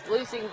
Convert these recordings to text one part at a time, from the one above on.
losing.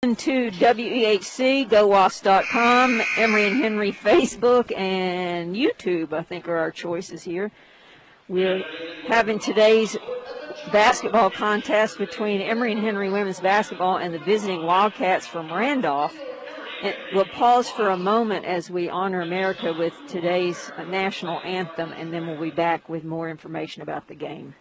To WEHC, GoWasp.com, Emory and Henry Facebook, and YouTube, I think, are our choices here. We're having today's basketball contest between Emory and Henry women's basketball and the visiting Wildcats from Randolph. And we'll pause for a moment as we honor America with today's national anthem, and then we'll be back with more information about the game.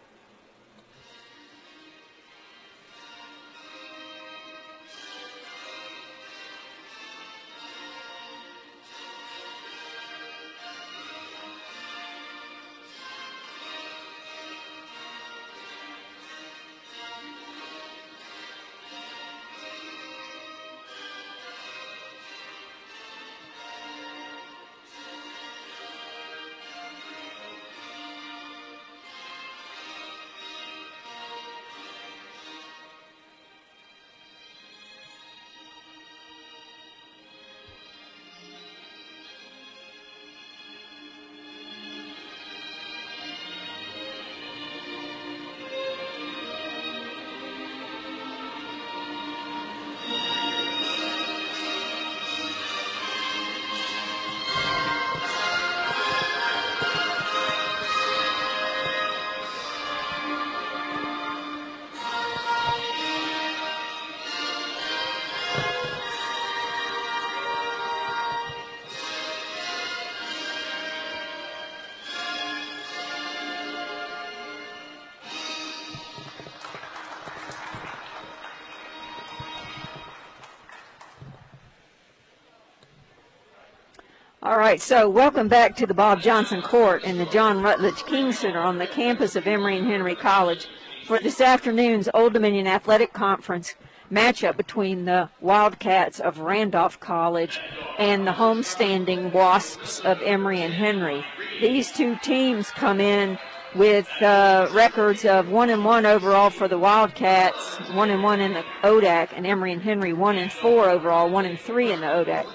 All right, so welcome back to the Bob Johnson Court in the John Rutledge King Center on the campus of Emory and Henry College for this afternoon's Old Dominion Athletic Conference matchup between the Wildcats of Randolph College and the homestanding Wasps of Emory and Henry. These two teams come in with records of 1-1 overall for the Wildcats, 1-1 in the ODAC, and Emory and Henry 1-4 overall, 1-3 in the ODAC.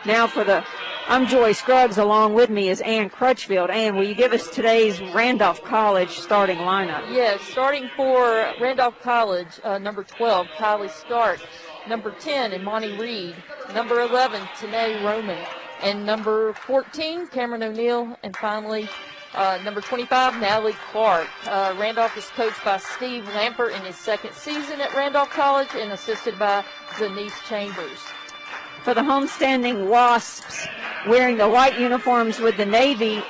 Now I'm Joy Scruggs. Along with me is Ann Crutchfield. Ann, will you give us today's Randolph College starting lineup? Yes, starting for Randolph College, number 12, Kylie Stark, number 10, Imani Reed, number 11, Tanae Roman, and number 14, Cameron O'Neill, and finally number 25, Natalie Clark. Randolph is coached by Steve Lampert in his second season at Randolph College and assisted by Denise Chambers. For the homestanding Wasps, wearing the white uniforms with the Navy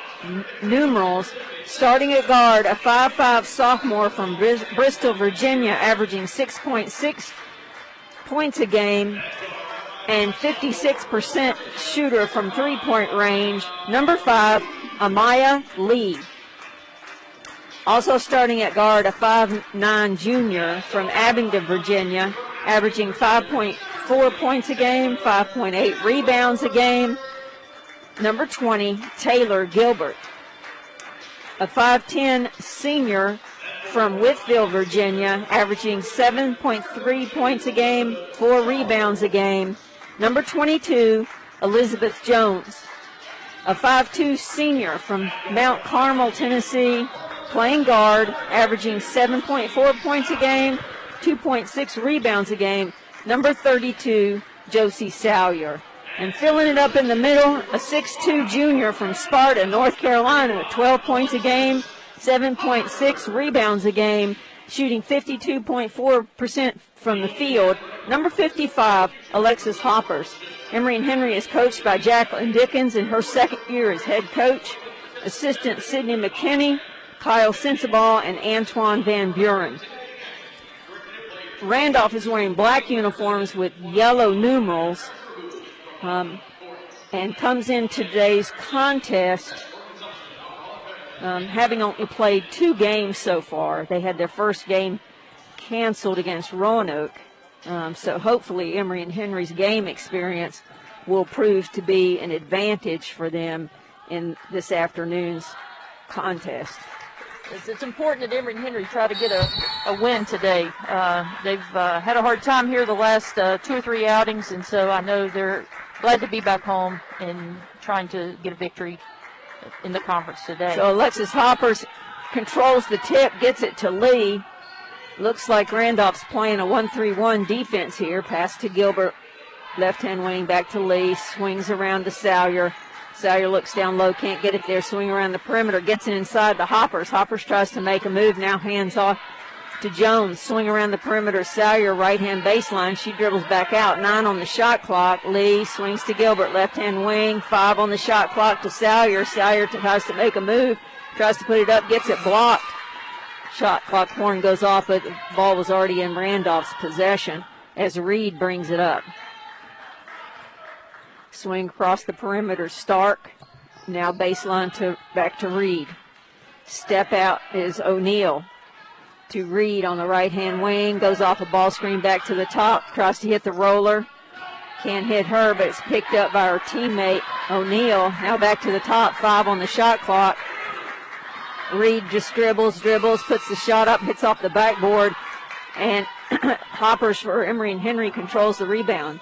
numerals, starting at guard, a 5'5" sophomore from Bristol, Virginia, averaging 6.6 points a game and 56% shooter from three-point range, number 5, Amaya Lee. Also starting at guard, a 5'9" junior from Abingdon, Virginia, averaging 5.4 points a game, 5.8 rebounds a game, number 20, Taylor Gilbert. A 5'10" senior from Whitfield, Virginia, averaging 7.3 points a game, 4 rebounds a game, number 22, Elizabeth Jones. A 5'2" senior from Mount Carmel, Tennessee, playing guard, averaging 7.4 points a game, 2.6 rebounds a game, number 32, Josie Salyer. And filling it up in the middle, a 6'2 junior from Sparta, North Carolina, with 12 points a game, 7.6 rebounds a game, shooting 52.4% from the field. Number 55, Alexis Hoppers. Emory and Henry is coached by Jacqueline Dickens in her second year as head coach. Assistant Sydney McKinney, Kyle Sensabaugh, and Antoine Van Buren. Randolph is wearing black uniforms with yellow numerals and comes in today's contest having only played 2 games so far. They had their first game canceled against Roanoke. So hopefully Emory and Henry's game experience will prove to be an advantage for them in this afternoon's contest. It's important that Emory and Henry try to get a win today. They've had a hard time here the last 2 or 3 outings, and so I know they're glad to be back home and trying to get a victory in the conference today. So Alexis Hoppers controls the tip, gets it to Lee. Looks like Randolph's playing a 1-3-1 defense here. Pass to Gilbert, left-hand wing, back to Lee, swings around to Salyer. Salyer looks down low, can't get it there, swing around the perimeter, gets it inside to Hoppers. Hoppers tries to make a move, now hands off to Jones. Swing around the perimeter, Salyer, right-hand baseline. She dribbles back out, 9 on the shot clock. Lee swings to Gilbert, left-hand wing, 5 on the shot clock to Salyer. Salyer tries to make a move, tries to put it up, gets it blocked. Shot clock horn goes off, but the ball was already in Randolph's possession as Reed brings it up. Swing across the perimeter, Stark. Now baseline to back to Reed. Step out is O'Neal to Reed on the right-hand wing. Goes off a ball screen back to the top. Tries to hit the roller. Can't hit her, but it's picked up by her teammate, O'Neal. Now back to the top, 5 on the shot clock. Reed just dribbles, puts the shot up, hits off the backboard, and Hoppers for Emory and Henry controls the rebound.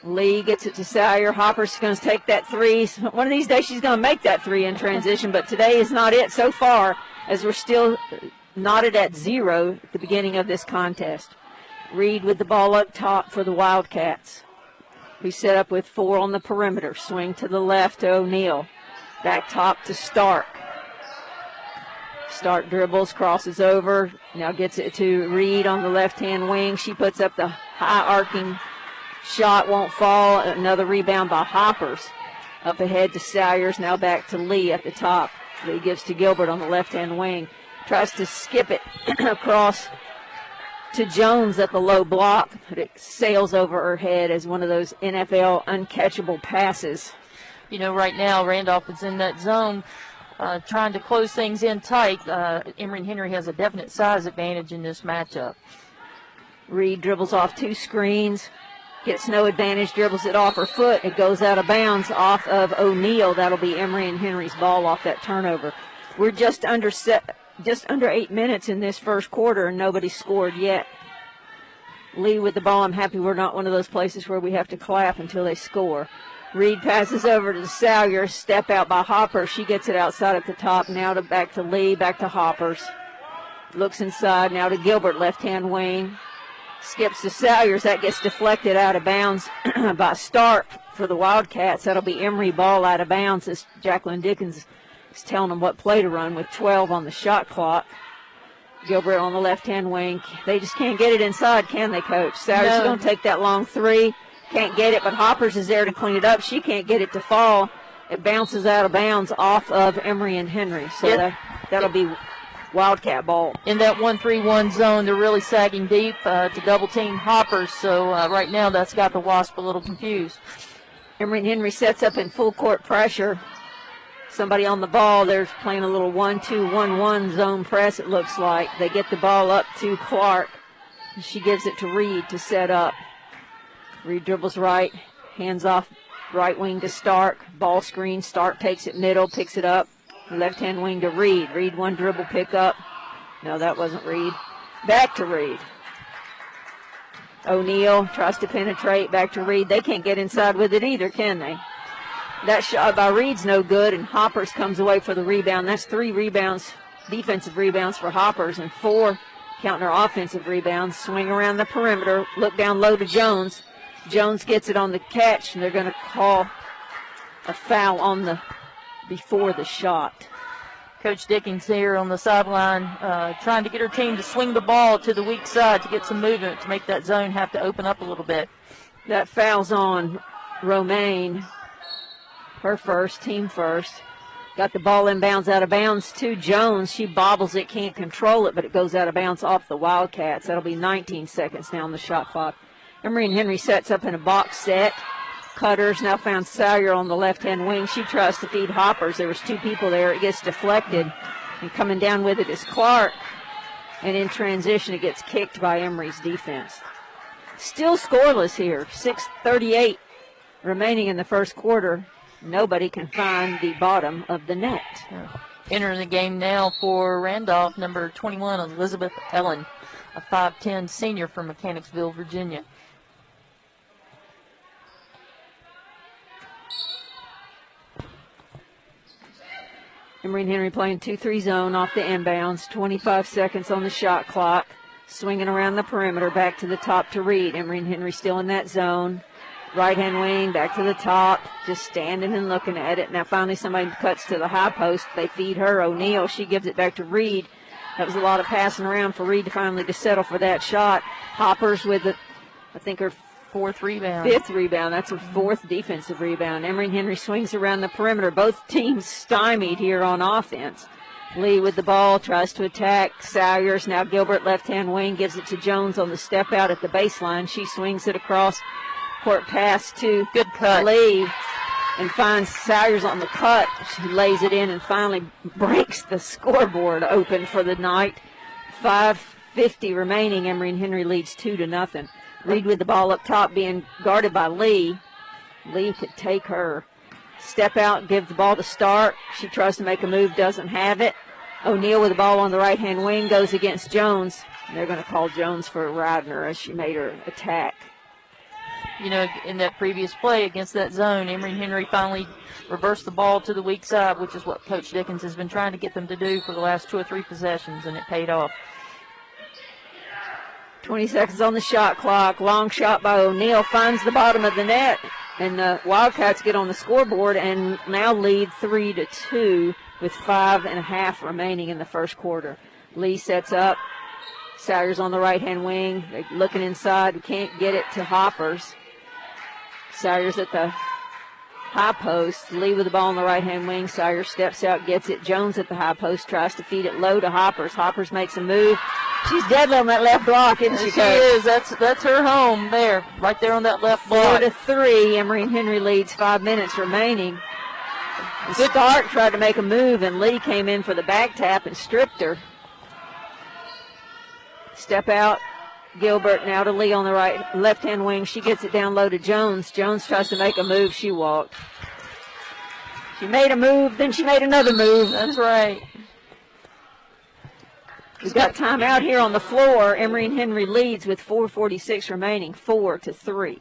Lee gets it to Salyer. Hopper's going to take that 3. One of these days she's going to make that 3 in transition, but today is not it so far, as we're still knotted at 0 at the beginning of this contest. Reed with the ball up top for the Wildcats. We set up with 4 on the perimeter. Swing to the left to O'Neal. Back top to Stark. Stark dribbles, crosses over, now gets it to Reed on the left-hand wing. She puts up the high arcing shot, won't fall. Another rebound by Hoppers. Up ahead to Salyers, now back to Lee at the top. Lee gives to Gilbert on the left-hand wing. Tries to skip it across to Jones at the low block, but it sails over her head as one of those NFL uncatchable passes. You know, right now Randolph is in that zone trying to close things in tight. Emory and Henry has a definite size advantage in this matchup. Reed dribbles off 2 screens, gets no advantage, dribbles it off her foot. It goes out of bounds off of O'Neal. That'll be Emory and Henry's ball off that turnover. We're just under 8 minutes in this first quarter, and nobody's scored yet. Lee with the ball. I'm happy we're not one of those places where we have to clap until they score. Reed passes over to Salyer. Step out by Hopper. She gets it outside at the top. Now back to Lee, back to Hoppers. Looks inside. Now to Gilbert, left-hand wing. Skips to Salyers. That gets deflected out of bounds by Stark for the Wildcats. That'll be Emory ball out of bounds as Jacqueline Dickens is telling them what play to run with 12 on the shot clock. Gilbert on the left-hand wing. They just can't get it inside, can they, Coach? Salyers is going to take that long 3. Can't get it, but Hoppers is there to clean it up. She can't get it to fall. It bounces out of bounds off of Emory and Henry. So that'll be Wildcat ball. In that 1-3-1 zone, they're really sagging deep to double-team Hoppers. So right now that's got the Wasp a little confused. Emory and Henry sets up in full court pressure. Somebody on the ball. They're playing a little 1-2-1-1 zone press, it looks like. They get the ball up to Clark. She gives it to Reed to set up. Reed dribbles right, hands off right wing to Stark. Ball screen, Stark takes it middle, picks it up. Left-hand wing to Reed. Reed one dribble pick up. No, that wasn't Reed. Back to Reed. O'Neal tries to penetrate, back to Reed. They can't get inside with it either, can they? That shot by Reed's no good, and Hoppers comes away for the rebound. That's 3 rebounds, defensive rebounds for Hoppers, and 4 counting her offensive rebounds. Swing around the perimeter, look down low to Jones. Jones gets it on the catch, and they're going to call a foul on the before the shot. Coach Dickens here on the sideline trying to get her team to swing the ball to the weak side to get some movement to make that zone have to open up a little bit. That foul's on Romaine. Her first, team first. Got the ball inbounds out of bounds to Jones. She bobbles it, can't control it, but it goes out of bounds off the Wildcats. That'll be 19 seconds now on the shot clock. Emery and Henry sets up in a box set. Cutters now found Sawyer on the left-hand wing. She tries to feed Hoppers. There was two people there. It gets deflected. And coming down with it is Clark. And in transition, it gets kicked by Emery's defense. Still scoreless here. 6:38 remaining in the first quarter. Nobody can find the bottom of the net. Entering the game now for Randolph, number 21, Elizabeth Ellen, a 5'10 senior from Mechanicsville, Virginia. Emery and Henry playing 2-3 zone off the inbounds. 25 seconds on the shot clock. Swinging around the perimeter, back to the top to Reed. Emery and Henry still in that zone. Right-hand wing, back to the top, just standing and looking at it. Now finally somebody cuts to the high post. They feed her. O'Neal, she gives it back to Reed. That was a lot of passing around for Reed to finally to settle for that shot. Hoppers with, I think, her fourth rebound. Fifth rebound. That's her fourth defensive rebound. Emery and Henry swings around the perimeter. Both teams stymied here on offense. Lee with the ball, tries to attack. Sawyers, now Gilbert, left-hand wing, gives it to Jones on the step out at the baseline. She swings it across. Court pass to good cut. Lee and finds Sawyers on the cut. She lays it in and finally breaks the scoreboard open for the night. 5:50 remaining. Emery and Henry leads 2-0. Reed with the ball up top being guarded by Lee. Lee could take her. Step out, give the ball to Stark. She tries to make a move, doesn't have it. O'Neal with the ball on the right-hand wing goes against Jones. They're going to call Jones for riding her as she made her attack. You know, in that previous play against that zone, Emery and Henry finally reversed the ball to the weak side, which is what Coach Dickens has been trying to get them to do for the last 2 or 3 possessions, and it paid off. 20 seconds on the shot clock. Long shot by O'Neal finds the bottom of the net, and the Wildcats get on the scoreboard and now lead 3-2 with 5.5 remaining in the first quarter. Lee sets up. Sawyers on the right-hand wing. They're looking inside. Can't get it to Hoppers. Sawyers at the high post. Lee with the ball on the right-hand wing. Sawyers steps out, gets it. Jones at the high post, tries to feed it low to Hoppers. Hoppers makes a move. She's deadly on that left block, isn't she? She is. That's her home there, right there on that left block. 4-3. Emery and Henry leads 5 minutes remaining. Stark tried to make a move, and Lee came in for the back tap and stripped her. Step out. Gilbert now to Lee on the right, left-hand wing. She gets it down low to Jones. Jones tries to make a move. She walked. She made a move, then she made another move. That's right. We've got time out here on the floor. Emery and Henry leads with 4:46 remaining, 4-3.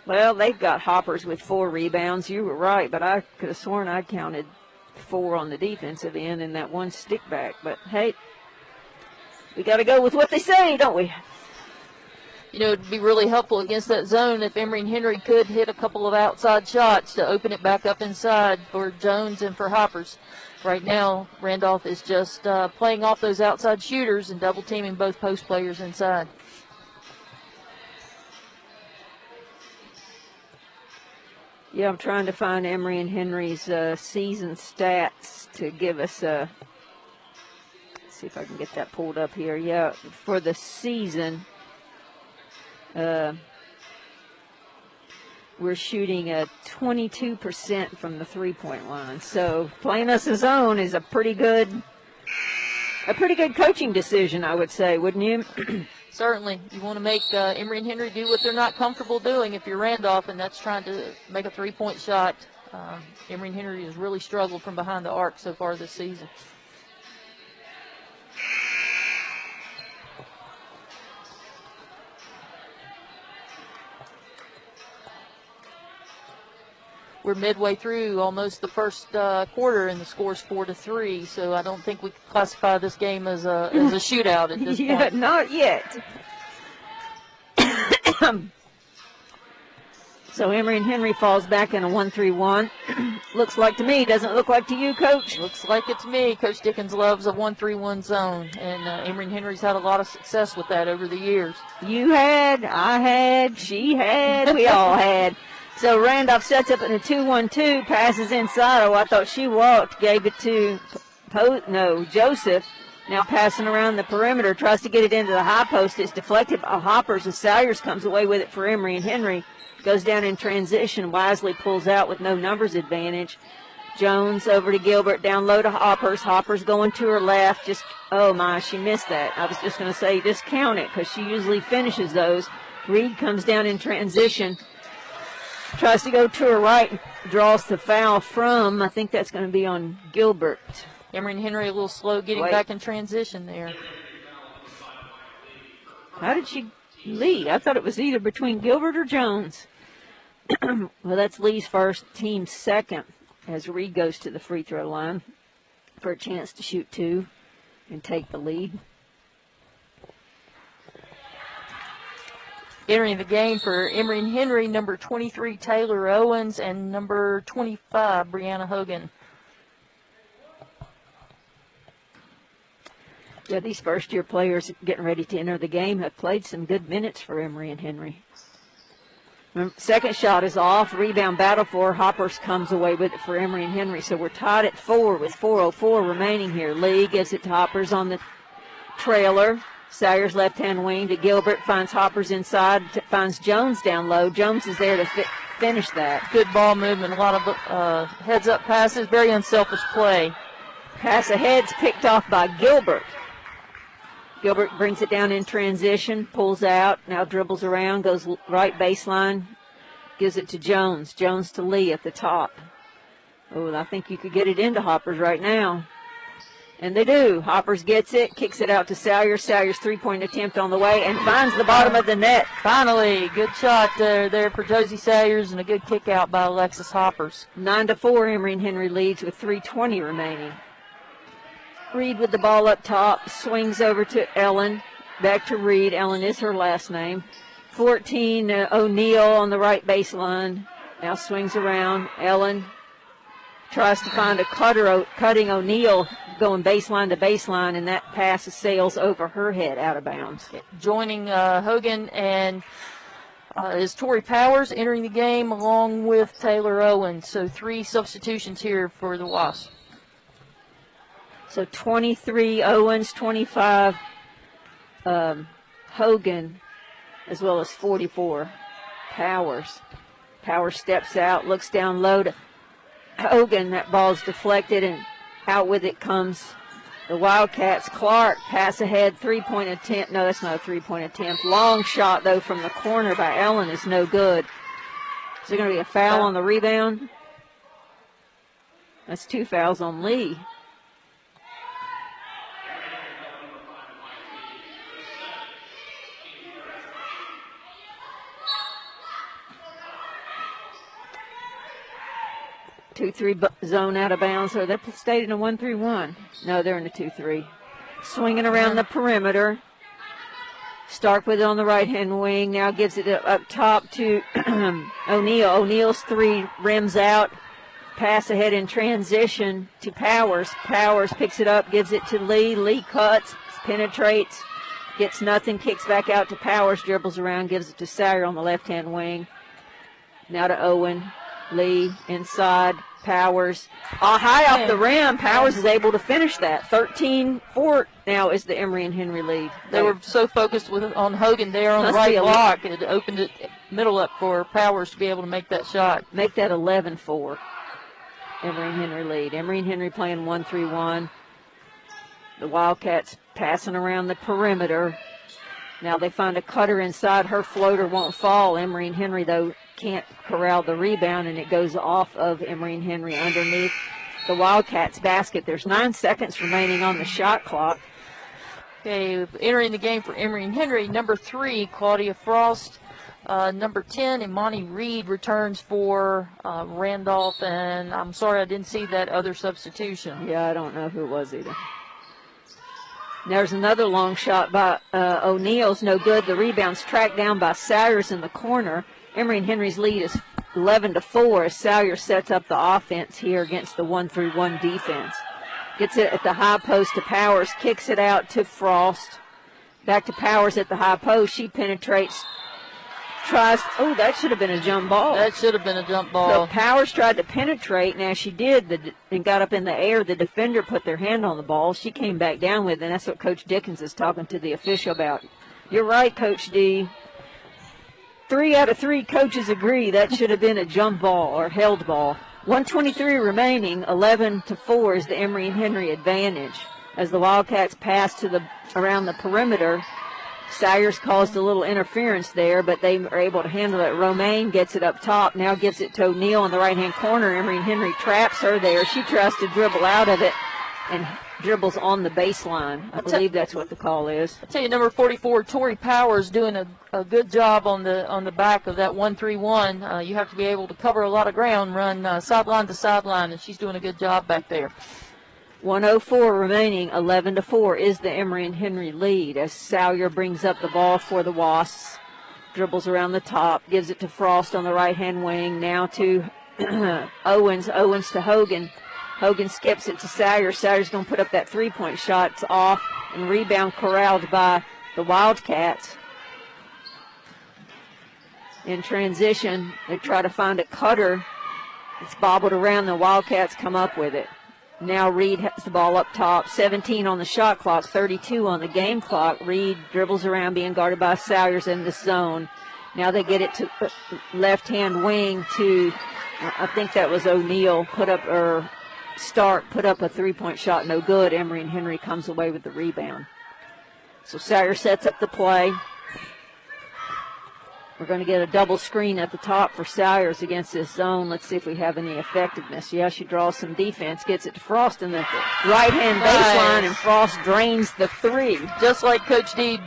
Well, they've got Hoppers with 4 rebounds. You were right, but I could have sworn I counted 4 on the defensive end and that one stick back. But, hey, we got to go with what they say, don't we? You know, it'd be really helpful against that zone if Emery and Henry could hit a couple of outside shots to open it back up inside for Jones and for Hoppers. Right now, Randolph is just playing off those outside shooters and double-teaming both post players inside. Yeah, I'm trying to find Emery and Henry's season stats to give us a... see if I can get that pulled up here. Yeah, for the season, we're shooting at 22% from the three-point line. So playing us a zone is a pretty good coaching decision, I would say, wouldn't you? Certainly. You want to make Emery and Henry do what they're not comfortable doing if you're Randolph, and that's trying to make a three-point shot. Emery and Henry has really struggled from behind the arc so far this season. We're midway through almost the first quarter, and the score's 4-3. So I don't think we can classify this game as a shootout at this point. Not yet. So Emory and Henry falls back in a 1-3-1. Looks like to me. Doesn't look like to you, Coach? Looks like it to me. Coach Dickens loves a 1-3-1 zone, and Emory and Henry's had a lot of success with that over the years. You had, I had, she had, we all had. So Randolph sets up in a 2-1-2, passes inside. Oh, I thought she walked, gave it to Joseph. Now passing around the perimeter, tries to get it into the high post. It's deflected by Hoppers, and Salyers comes away with it for Emory and Henry. Goes down in transition, wisely pulls out with no numbers advantage. Jones over to Gilbert, down low to Hoppers. Hoppers going to her left. Oh my, she missed that. I was just going to say just count it because she usually finishes those. Reed comes down in transition. Tries to go to her right, draws the foul from, I think that's going to be on Gilbert. Emory and Henry a little slow getting back in transition there. How did she lead? I thought it was either between Gilbert or Jones. Well, that's Lee's first, team second, as Reed goes to the free throw line for a chance to shoot two and take the lead. Entering the game for Emory and Henry, number 23, Taylor Owens, and number 25, Brianna Hogan. Yeah, these first-year players getting ready to enter the game have played some good minutes for Emory and Henry. Second shot is off. Rebound battle for Hoppers comes away with it for Emory and Henry. So we're tied at 4 with 4:04 remaining here. Lee gives it to Hoppers on the trailer. Salyers left-hand wing to Gilbert. Finds Hoppers inside. Finds Jones down low. Jones is there to finish that. Good ball movement. A lot of heads-up passes. Very unselfish play. Pass ahead's picked off by Gilbert. Gilbert brings it down in transition, pulls out, now dribbles around, goes right baseline, gives it to Jones. Jones to Lee at the top. Oh, I think you could get it into Hoppers right now. And they do. Hoppers gets it, kicks it out to Salyers. Salyers' three-point attempt on the way and finds the bottom of the net. Finally, good shot there for Josie Salyers and a good kick out by Alexis Hoppers. 9-4, Emory and Henry leads with 3:20 remaining. Reed with the ball up top, swings over to Ellen, back to Reed. Ellen is her last name. 14, O'Neal on the right baseline. Now swings around. Ellen tries to find a cutting O'Neal going baseline to baseline, and that pass sails over her head out of bounds. Joining Hogan and is Tori Powers entering the game along with Taylor Owens. So 3 substitutions here for the Wasps. So 23 Owens, 25 Hogan, as well as 44 Powers. Powers steps out, looks down low to Hogan. That ball's deflected, and out with it comes the Wildcats. Clark, pass ahead, three-point attempt. No, that's not a three-point attempt. Long shot, though, from the corner by Ellen is no good. Is there going to be a foul on the rebound? That's 2 fouls on Lee. Two-three zone out of bounds. So they stayed in a 1-3-1. No, they're in a 2-3. Swinging around the perimeter. Stark with it on the right-hand wing. Now gives it up top to O'Neal. O'Neal's three rims out. Pass ahead in transition to Powers. Powers picks it up, gives it to Lee. Lee cuts, penetrates, gets nothing, kicks back out to Powers, dribbles around, gives it to Sayer on the left-hand wing. Now to Owen. Lee inside, Powers. High off the rim, Powers is able to finish that. 13-4 now is the Emory and Henry lead. They were so focused on Hogan there on the right block. It opened it middle up for Powers to be able to make that shot. Make that 11-4. Emory and Henry lead. Emory and Henry playing 1-3-1. The Wildcats passing around the perimeter. Now they find a cutter inside. Her floater won't fall. Emory and Henry, though, can't corral the rebound, and it goes off of Emory and Henry underneath the Wildcats basket. There's 9 seconds remaining on the shot clock. Okay, entering the game for Emory and Henry, number 3, Claudia Frost. Number 10, Imani Reed returns for Randolph, and I'm sorry I didn't see that other substitution. Yeah, I don't know who it was either. There's another long shot by O'Neal's no good. The rebound's tracked down by Sayers in the corner. Emory and Henry's lead is 11-4 as Salyer sets up the offense here against the 1-3-1 defense. Gets it at the high post to Powers, kicks it out to Frost. Back to Powers at the high post. She penetrates, tries. Oh, that should have been a jump ball. That should have been a jump ball. So Powers tried to penetrate. Now she did and got up in the air. The defender put their hand on the ball. She came back down with it, and that's what Coach Dickens is talking to the official about. You're right, Coach D. 3 out of 3 coaches agree that should have been a jump ball or held ball. 1:23 remaining, 11-4 is the Emory and Henry advantage. As the Wildcats pass to around the perimeter, Salyers caused a little interference there, but they are able to handle it. Romaine gets it up top, now gives it to O'Neal in the right-hand corner. Emory and Henry traps her there. She tries to dribble out of it and dribbles on the baseline. I believe that's what the call is. I tell you, number 44, Tori Powers, doing a good job on the back of that 1-3-1. You have to be able to cover a lot of ground, run sideline to sideline, and she's doing a good job back there. 1:04 remaining, 11-4 is the Emory and Henry lead as Salyer brings up the ball for the Wasps. Dribbles around the top, gives it to Frost on the right-hand wing, now to Owens. Owens to Hogan. Hogan skips it to Salyer. Salyer's going to put up that three-point shot. It's off and rebound corralled by the Wildcats. In transition, they try to find a cutter. It's bobbled around. The Wildcats come up with it. Now Reed has the ball up top. 17 on the shot clock, 32 on the game clock. Reed dribbles around, being guarded by Salyers in the zone. Now they get it to left-hand wing to, I think that was O'Neal, put up a three-point shot, no good. Emory and Henry comes away with the rebound. So Salyer sets up the play. We're going to get a double screen at the top for Salyers against this zone. Let's see if we have any effectiveness. Yeah, she draws some defense, gets it to Frost in the right-hand baseline, and Frost drains the three. Just like Coach D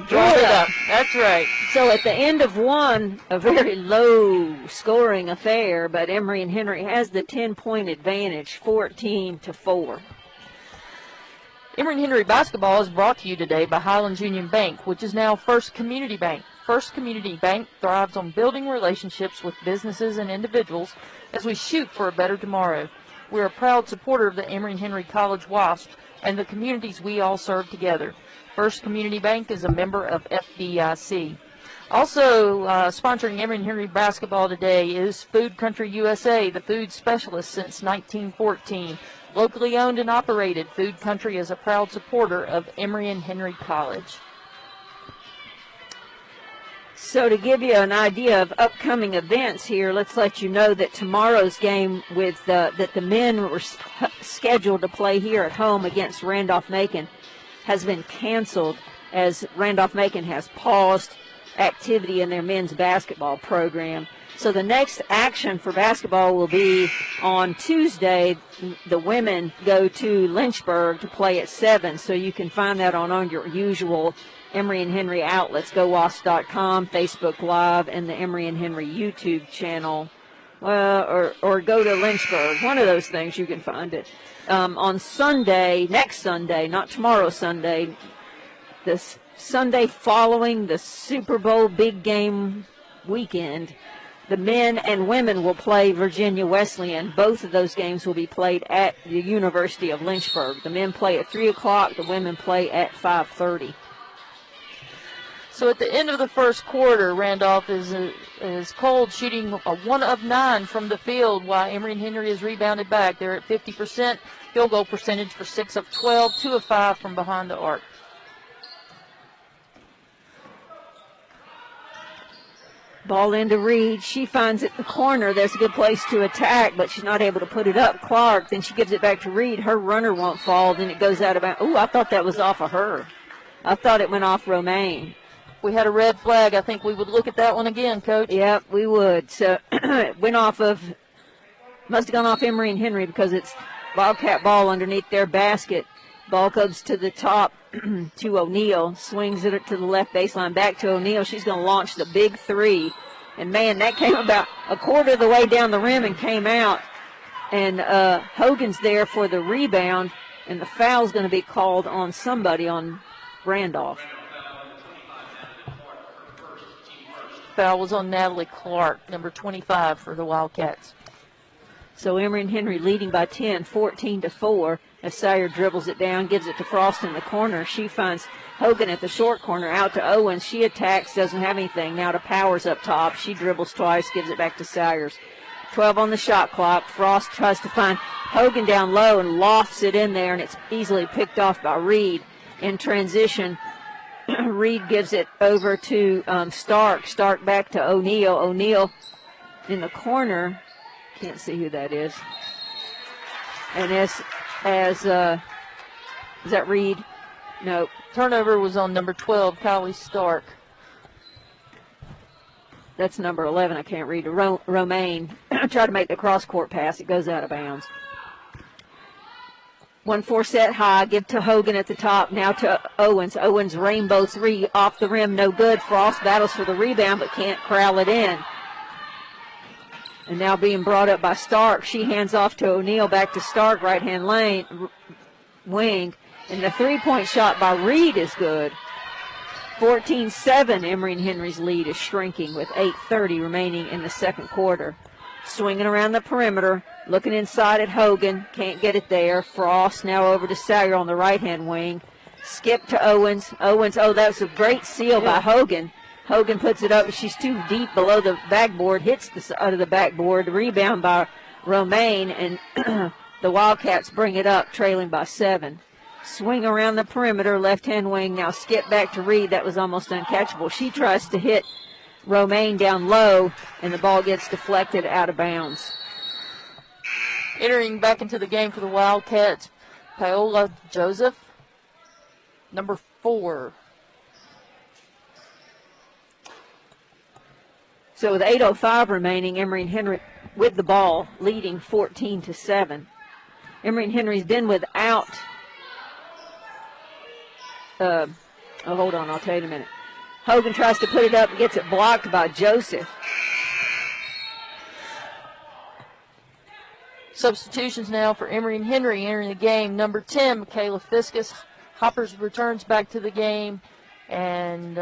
brought it up. That's right. So at the end of one, a very low-scoring affair, but Emory and Henry has the 10-point advantage, 14-4. Emory and Henry basketball is brought to you today by Highlands Union Bank, which is now First Community Bank. First Community Bank thrives on building relationships with businesses and individuals as we shoot for a better tomorrow. We're a proud supporter of the Emory and Henry College Wasps and the communities we all serve together. First Community Bank is a member of FDIC. Also sponsoring Emory and Henry basketball today is Food Country USA, the food specialist since 1914. Locally owned and operated, Food Country is a proud supporter of Emory and Henry College. So to give you an idea of upcoming events here, let's let you know that tomorrow's game that the men were scheduled to play here at home against Randolph-Macon has been canceled as Randolph-Macon has paused activity in their men's basketball program. So the next action for basketball will be on Tuesday. The women go to Lynchburg to play at 7, so you can find that on your usual Emory and Henry outlets, GoWasps.com, Facebook Live, and the Emory and Henry YouTube channel, or go to Lynchburg. One of those things, you can find it. On Sunday, next Sunday, not tomorrow Sunday, this Sunday following the Super Bowl big game weekend, the men and women will play Virginia Wesleyan. Both of those games will be played at the University of Lynchburg. The men play at 3 o'clock, the women play at 5:30. So at the end of the first quarter, Randolph is cold, shooting a 1 of 9 from the field, while Emory and Henry has rebounded back. They're at 50%, field goal percentage for 6 of 12, 2 of 5 from behind the arc. Ball into Reed. She finds it in the corner. That's a good place to attack, but she's not able to put it up. Clark, then she gives it back to Reed. Her runner won't fall. Then it goes out of bounds. Ooh, I thought that was off of her. I thought it went off Romaine. If we had a red flag, I think we would look at that one again, Coach. Yep, we would. So it went off of, must have gone off Emory and Henry because it's Wildcat ball underneath their basket. Ball comes to the top to O'Neal, swings it to the left baseline, back to O'Neal. She's going to launch the big three. And, man, that came about a quarter of the way down the rim and came out. And Hogan's there for the rebound, and the foul's going to be called on somebody on Randolph. foul was on Natalie Clark, number 25 for the Wildcats. So Emory and Henry leading by 10, 14-4. As Sire dribbles it down, gives it to Frost in the corner. She finds Hogan at the short corner, out to Owens. She attacks, doesn't have anything. Now to Powers up top. She dribbles twice, gives it back to Sayers. 12 on the shot clock. Frost tries to find Hogan down low and lofts it in there, and it's easily picked off by Reed. In transition, Reed gives it over to Stark. Stark back to O'Neal. O'Neal in the corner. Can't see who that is. And is that Reed? No. Turnover was on number 12, Kylie Stark. That's number 11. I can't read. Romaine tried to make the cross-court pass. It goes out of bounds. 1-4 set high. Give to Hogan at the top. Now to Owens. Owens rainbow three off the rim. No good. Frost battles for the rebound but can't corral it in. And now being brought up by Stark. She hands off to O'Neal. Back to Stark. Right-hand lane. Wing. And the three-point shot by Reed is good. 14-7, Emory and Henry's lead is shrinking with 8:30 remaining in the second quarter. Swinging around the perimeter, looking inside at Hogan, can't get it there. Frost now over to Sawyer on the right-hand wing. Skip to Owens. Owens, oh, that was a great seal by Hogan. Hogan puts it up, she's too deep below the backboard, hits the side of the backboard. Rebound by Romaine, and the Wildcats bring it up, trailing by 7. Swing around the perimeter, left-hand wing. Now skip back to Reed. That was almost uncatchable. She tries to hit Romaine down low, and the ball gets deflected out of bounds. Entering back into the game for the Wildcats, Paola Joseph, number 4. So with 8:05 remaining, Emory and Henry with the ball, leading 14-7. Emory and Henry's been without... hold on, I'll tell you in a minute. Hogan tries to put it up, gets it blocked by Joseph. Substitutions now for Emory and Henry entering the game. Number 10, Michaela Fiskus. Hoppers returns back to the game, and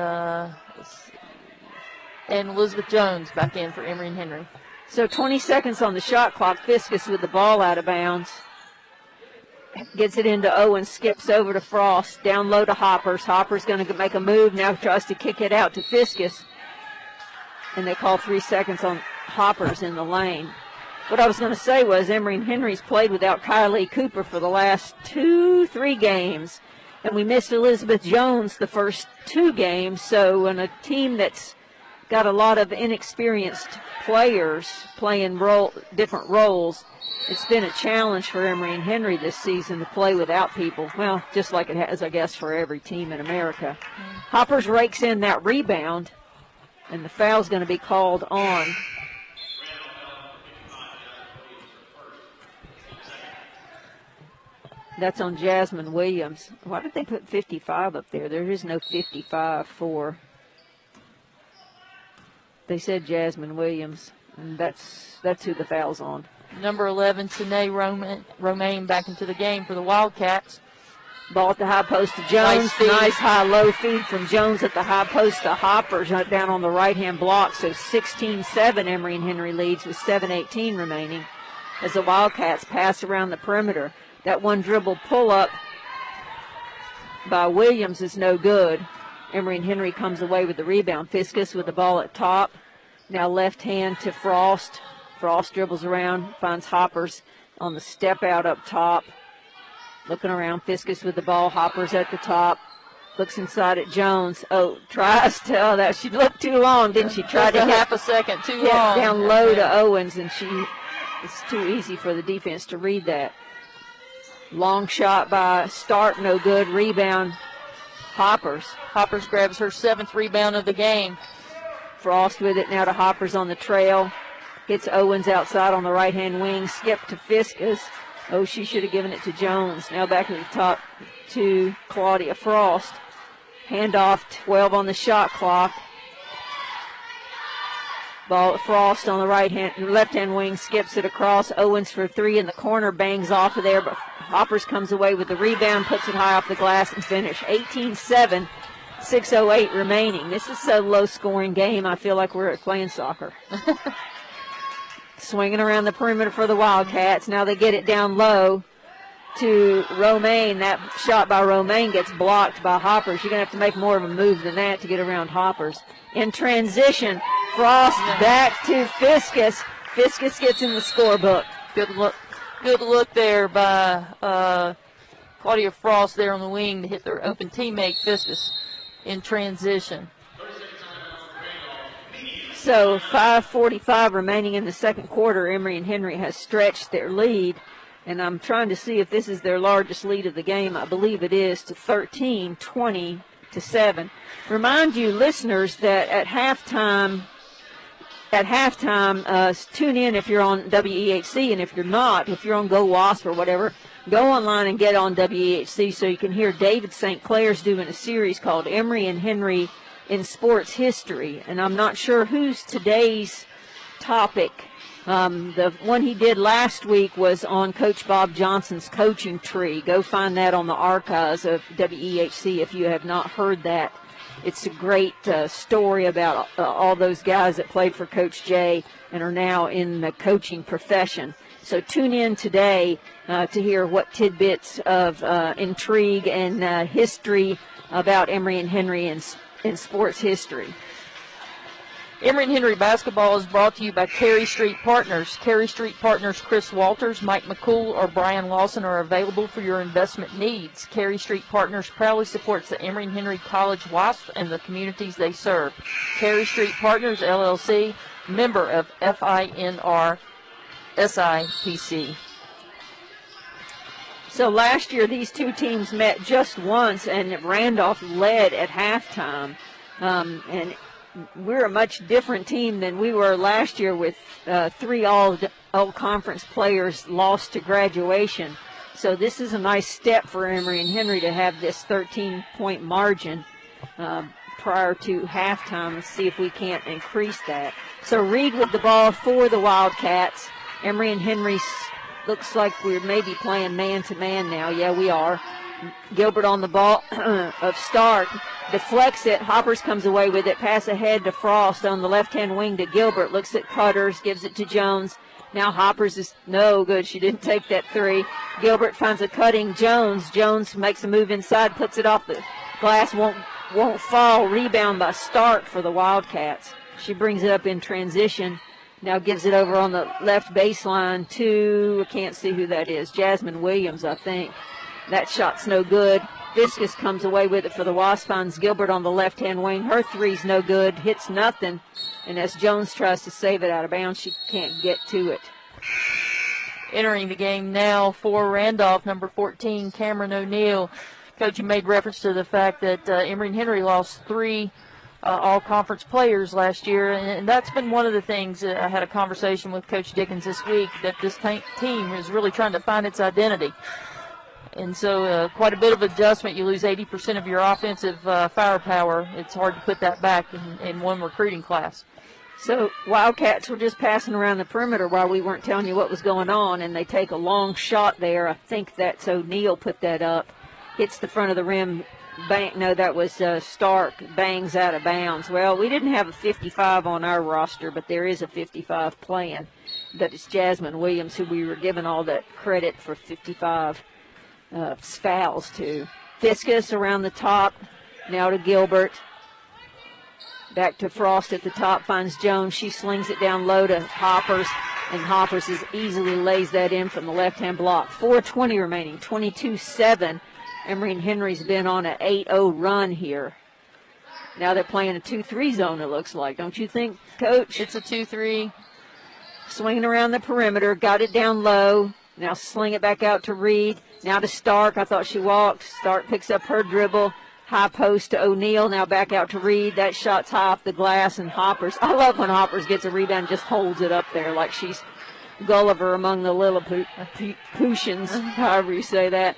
Elizabeth Jones back in for Emory and Henry. So 20 seconds on the shot clock. Fiskus with the ball out of bounds. Gets it into Owens, skips over to Frost, down low to Hoppers. Hoppers going to make a move, now tries to kick it out to Fiskus. And they call 3 seconds on Hoppers in the lane. What I was going to say was Emory and Henry's played without Kylie Cooper for the last 2-3 games. And we missed Elizabeth Jones the first 2 games. So in a team that's got a lot of inexperienced players playing different roles, it's been a challenge for Emory and Henry this season to play without people. Well, just like it has, I guess, for every team in America. Hoppers rakes in that rebound, and the foul's going to be called on. That's on Jasmine Williams. Why did they put 55 up there? There is no 55 for... They said Jasmine Williams, and that's who the foul's on. Number 11, Tanae Romaine back into the game for the Wildcats. Ball at the high post to Jones. Nice high-low feed from Jones at the high post to Hoppers down on the right-hand block. So 16-7 Emory and Henry leads with 7:18 remaining as the Wildcats pass around the perimeter. That one dribble pull-up by Williams is no good. Emory and Henry comes away with the rebound. Fiskus with the ball at top. Now left hand to Frost. Frost dribbles around, finds Hoppers on the step out up top. Looking around, Fiskus with the ball. Hoppers at the top. Looks inside at Jones. Oh, tries to, that she looked too long, didn't she? Tried to half a second too long. Down low to Owens, and it's too easy for the defense to read that. Long shot by Stark, no good. Rebound, Hoppers. Hoppers grabs her 7th rebound of the game. Frost with it now to Hoppers on the trail. Hits Owens outside on the right-hand wing. Skip to Fiskus. Oh, she should have given it to Jones. Now back at the top to Claudia Frost. Handoff, 12 on the shot clock. Ball at Frost on the left-hand wing. Skips it across. Owens for 3 in the corner. Bangs off of there, but Hoppers comes away with the rebound. Puts it high off the glass and finish. 18-7. 6:08 remaining. This is a low-scoring game. I feel like we're playing soccer. Swinging around the perimeter for the Wildcats. Now they get it down low to Romaine. That shot by Romaine gets blocked by Hoppers. You're going to have to make more of a move than that to get around Hoppers. In transition, Frost back to Fiskus. Fiskus gets in the scorebook. Good look there by Claudia Frost there on the wing to hit their open teammate Fiskus in transition. So 5:45 remaining in the second quarter. Emory and Henry has stretched their lead, and I'm trying to see if this is their largest lead of the game. I believe it is, to 13, 20-7. Remind you, listeners, that at halftime, tune in if you're on WEHC, and if you're not, if you're on Go Wasp or whatever, go online and get on WEHC so you can hear David St. Clair's doing a series called Emory and Henry in Sports History. And I'm not sure who's today's topic. The one he did last week was on Coach Bob Johnson's coaching tree. Go find that on the archives of WEHC if you have not heard that. It's a great story about all those guys that played for Coach Jay and are now in the coaching profession. So tune in today to hear what tidbits of intrigue and history about Emory and Henry in sports history. Emory and Henry basketball is brought to you by Cary Street Partners. Cary Street Partners Chris Walters, Mike McCool, or Brian Lawson are available for your investment needs. Cary Street Partners proudly supports the Emory and Henry College Wasp and the communities they serve. Cary Street Partners, LLC, member of FINR SIPC. So last year, these two teams met just once, and Randolph led at halftime. And we're a much different team than we were last year, with 3 all-conference players lost to graduation. So this is a nice step for Emory and Henry to have this 13-point margin prior to halftime. Let's see if we can't increase that. So Reed with the ball for the Wildcats. Emory and Henry looks like we're maybe playing man-to-man now. Yeah, we are. Gilbert on the ball of Stark. Deflects it. Hoppers comes away with it. Pass ahead to Frost on the left-hand wing to Gilbert. Looks at Cutters. Gives it to Jones. Now Hoppers is no good. She didn't take that three. Gilbert finds a cutting Jones. Jones makes a move inside. Puts it off the glass. Won't fall. Rebound by Stark for the Wildcats. She brings it up in transition. Now gives it over on the left baseline to, I can't see who that is, Jasmine Williams, I think. That shot's no good. Fiskus comes away with it for the Wasp. Finds Gilbert on the left-hand wing. Her three's no good. Hits nothing. And as Jones tries to save it out of bounds, she can't get to it. Entering the game now for Randolph, number 14, Cameron O'Neill. Coach, you made reference to the fact that Emory and Henry lost 3 all-conference players last year, and that's been one of the things. I had a conversation with Coach Dickens this week that this team is really trying to find its identity. And so quite a bit of adjustment. You lose 80% of your offensive firepower. It's hard to put that back in one recruiting class. So Wildcats were just passing around the perimeter while we weren't telling you what was going on, and they take a long shot there. I think that's O'Neill put that up. Hits the front of the rim. No, that was Stark. Bangs out of bounds. Well, we didn't have a 55 on our roster, but there is a 55 playing. But it's Jasmine Williams who we were giving all that credit for 55 fouls to. Fiskus around the top. Now to Gilbert. Back to Frost at the top. Finds Jones. She slings it down low to Hoppers. And Hoppers easily lays that in from the left-hand block. 4:20 remaining. 22-7. Emory and Henry's been on an 8-0 run here. Now they're playing a 2-3 zone, it looks like. Don't you think, Coach? It's a 2-3. Swinging around the perimeter. Got it down low. Now sling it back out to Reed. Now to Stark. I thought she walked. Stark picks up her dribble. High post to O'Neill. Now back out to Reed. That shot's high off the glass, and Hoppers. I love when Hoppers gets a rebound and just holds it up there like she's Gulliver among the Lilliputians, however you say that.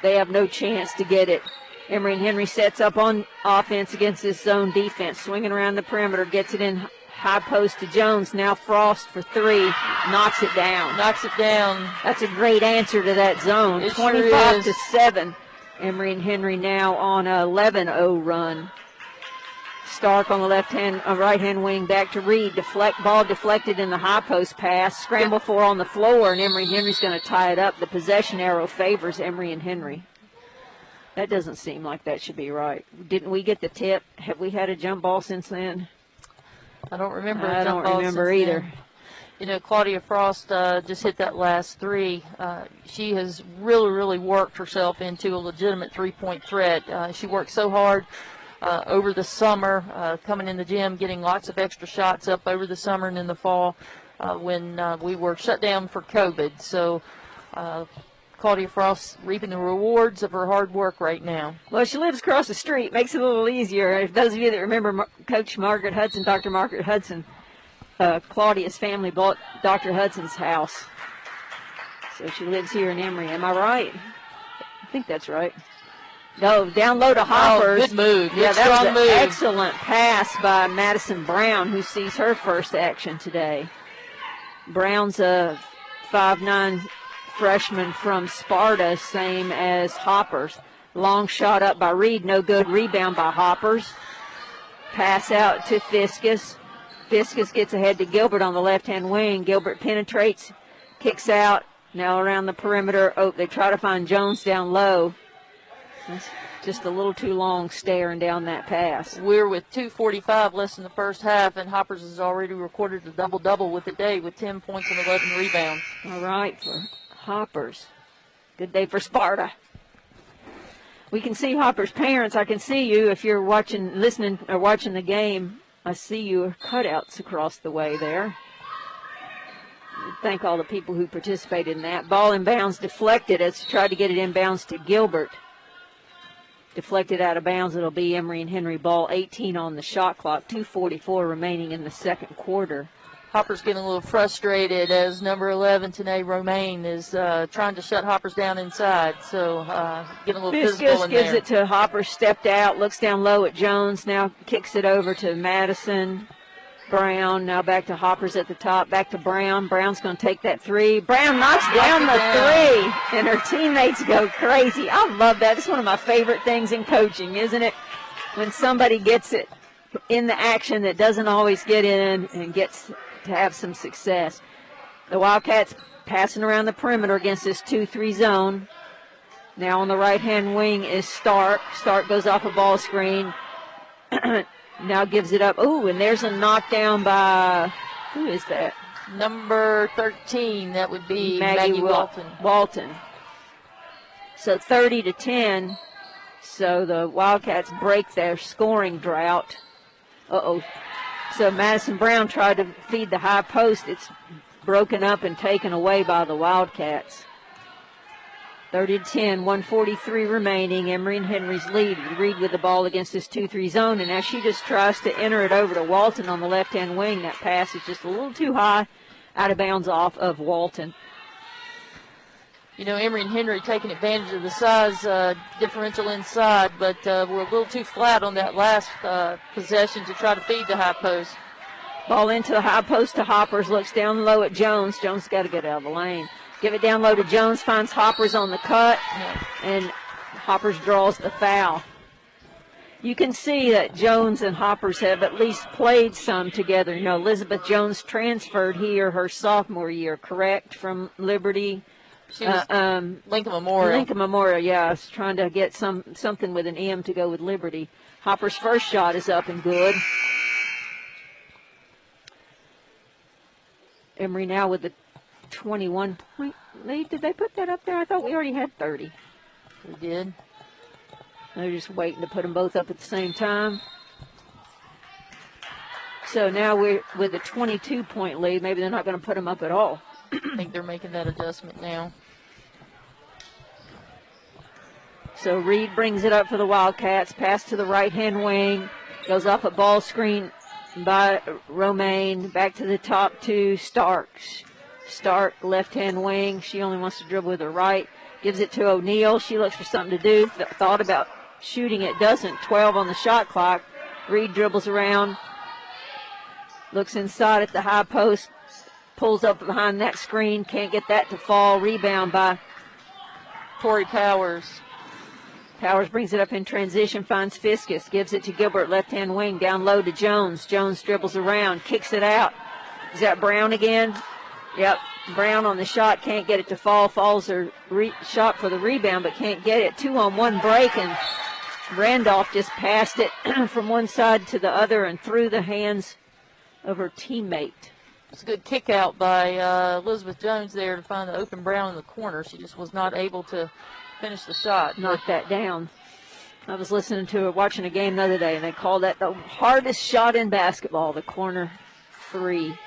They have no chance to get it. Emory and Henry sets up on offense against this zone defense. Swinging around the perimeter. Gets it in high post to Jones. Now Frost for 3. Knocks it down. Knocks it down. That's a great answer to that zone. It 25-7. Emory and Henry now on a 11-0 run. Stark on the right-hand wing, back to Reed. Ball deflected in the high post pass. Scramble for on the floor, and Emory and Henry's going to tie it up. The possession arrow favors Emory and Henry. That doesn't seem like that should be right. Didn't we get the tip? Have we had a jump ball since then? I don't remember. I don't remember either. Then. You know, Claudia Frost just hit that last three. She has really, really worked herself into a legitimate three-point threat. She worked so hard over the summer, coming in the gym, getting lots of extra shots up over the summer and in the fall when we were shut down for COVID. So Claudia Frost reaping the rewards of her hard work right now. Well, she lives across the street. Makes it a little easier. If those of you that remember Coach Margaret Hudson, Dr. Margaret Hudson, Claudia's family bought Dr. Hudson's house. So she lives here in Emory. Am I right? I think that's right. No, down low to Hoppers. Oh, good move. Yeah, good that was an move. excellent pass by Madison Brown, who sees her first action today. Brown's a 5'9" freshman from Sparta, same as Hoppers. Long shot up by Reed, no good. Rebound by Hoppers. Pass out to Fiskus. Fiskus gets ahead to Gilbert on the left-hand wing. Gilbert penetrates, kicks out. Now around the perimeter. Oh, they try to find Jones down low. It's just a little too long staring down that pass. We're with 2:45 less in the first half, and Hoppers has already recorded a double-double with the day with 10 points and 11 rebounds. All right, for Hoppers. Good day for Sparta. We can see Hoppers' parents. I can see you if you're listening, or watching the game. I see your cutouts across the way there. Thank all the people who participated in that. Ball inbounds, deflected as tried to get it inbounds to Gilbert. Deflected out of bounds. It'll be Emory and Henry ball. 18 on the shot clock. 2:44 remaining in the second quarter. Hoppers getting a little frustrated as number 11, Tanae Romaine, is trying to shut Hoppers down inside. So getting a little physical in there. Gives it to Hoppers, stepped out, looks down low at Jones, now kicks it over to Madison. Brown, now back to Hoppers at the top, back to Brown. Brown's going to take that three. Brown knocks down the three, and her teammates go crazy. I love that. It's one of my favorite things in coaching, isn't it? When somebody gets it in the action that doesn't always get in and gets to have some success. The Wildcats passing around the perimeter against this 2-3 zone. Now on the right-hand wing is Stark. Stark goes off a ball screen. Now gives it up. Oh, and there's a knockdown by, who is that? Number 13, that would be Maggie Walton. So 30-10. So the Wildcats break their scoring drought. Uh-oh. So Madison Brown tried to feed the high post. It's broken up and taken away by the Wildcats. 30-10, 1:43 remaining. Emory and Henry's lead. Reed with the ball against this 2-3 zone, and now she just tries to enter it over to Walton on the left-hand wing. That pass is just a little too high, out of bounds off of Walton. You know, Emory and Henry taking advantage of the size differential inside, but we're a little too flat on that last possession to try to feed the high post. Ball into the high post to Hoppers, looks down low at Jones. Jones got to get out of the lane. Give it down low to Jones, finds Hoppers on the cut, and Hoppers draws the foul. You can see that Jones and Hoppers have at least played some together. You know, Elizabeth Jones transferred here her sophomore year, correct, from Liberty. She was Lincoln Memorial. Lincoln Memorial, yeah. I was trying to get something with an M to go with Liberty. Hopper's first shot is up and good. Emory now with the 21-point lead. Did they put that up there? I thought we already had 30. We did. They're just waiting to put them both up at the same time. So now we're with a 22-point lead. Maybe they're not going to put them up at all. I think they're making that adjustment now. So Reed brings it up for the Wildcats. Pass to the right-hand wing. Goes off a ball screen by Romaine. Back to the top to Stark. Stark, left-hand wing. She only wants to dribble with her right. Gives it to O'Neal. She looks for something to do. Thought about shooting it. Doesn't. 12 on the shot clock. Reed dribbles around. Looks inside at the high post. Pulls up behind that screen. Can't get that to fall. Rebound by Tori Powers. Powers brings it up in transition, finds Fiskus, gives it to Gilbert, left-hand wing, down low to Jones. Jones dribbles around, kicks it out. Is that Brown again? Yep, Brown on the shot, can't get it to fall. Falls her shot for the rebound, but can't get it. 2-on-1 break, and Randolph just passed it from one side to the other and through the hands of her teammate. It's a good kick out by Elizabeth Jones there to find the open Brown in the corner. She just was not able to finish the shot. Knocked that down. I was listening to it, watching a game the other day, and they called that the hardest shot in basketball, the corner three.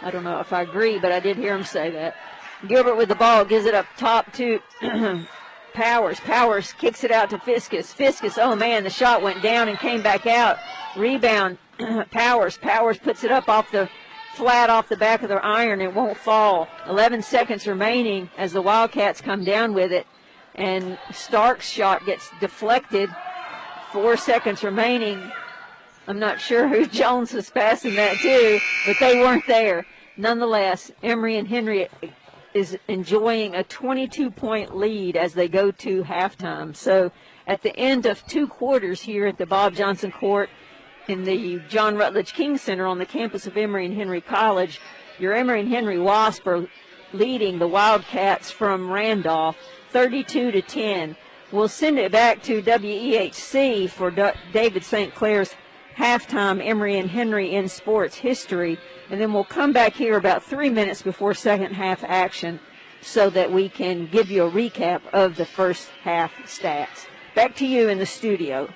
I don't know if I agree, but I did hear him say that. Gilbert with the ball, gives it up top to Powers. Powers kicks it out to Fiskus. Fiskus, oh man, the shot went down and came back out. Rebound, Powers. Powers puts it up flat off the back of their iron. It won't fall. 11 seconds remaining as the Wildcats come down with it. And Stark's shot gets deflected. 4 seconds remaining. I'm not sure who Jones was passing that to, but they weren't there. Nonetheless, Emory and Henry is enjoying a 22-point lead as they go to halftime. So at the end of 2 quarters here at the Bob Johnson Court in the John Rutledge King Center on the campus of Emory and Henry College, your Emory and Henry Wasp are leading the Wildcats from Randolph 32-10. We'll send it back to WEHC for David St. Clair's halftime Emory and Henry in sports history, and then we'll come back here about 3 minutes before second half action so that we can give you a recap of the first half stats. Back to you in the studio.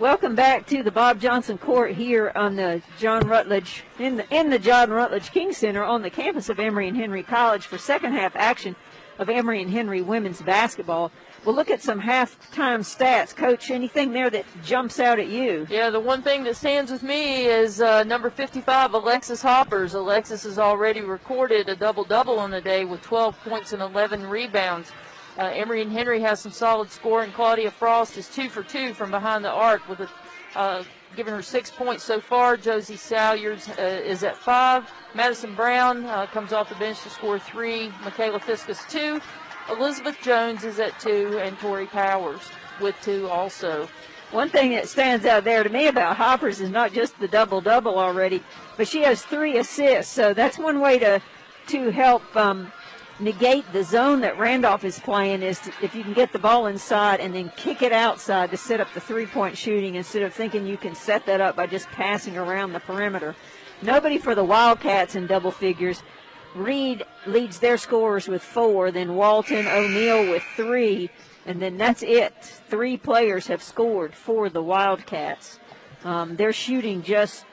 Welcome back to the Bob Johnson Court here on the John Rutledge in the John Rutledge King Center on the campus of Emory and Henry College for second half action of Emory and Henry women's basketball. We'll look at some halftime stats. Coach, anything there that jumps out at you? Yeah, the one thing that stands with me is number 55, Alexis Hoppers. Alexis has already recorded a double-double on the day with 12 points and 11 rebounds. Emory and Henry has some solid scoring. Claudia Frost is 2 for 2 from behind the arc with giving her 6 points so far. Josie Salyers is at 5. Madison Brown comes off the bench to score 3. Michaela Fiskus 2. Elizabeth Jones is at 2, and Tori Powers with 2 also. One thing that stands out there to me about Hoppers is not just the double-double already, but she has 3 assists. So that's one way to help negate the zone that Randolph is playing is if you can get the ball inside and then kick it outside to set up the three-point shooting instead of thinking you can set that up by just passing around the perimeter. Nobody for the Wildcats in double figures. Reed leads their scorers with 4, then Walton, O'Neill with 3, and then that's it. 3 players have scored for the Wildcats. They're shooting just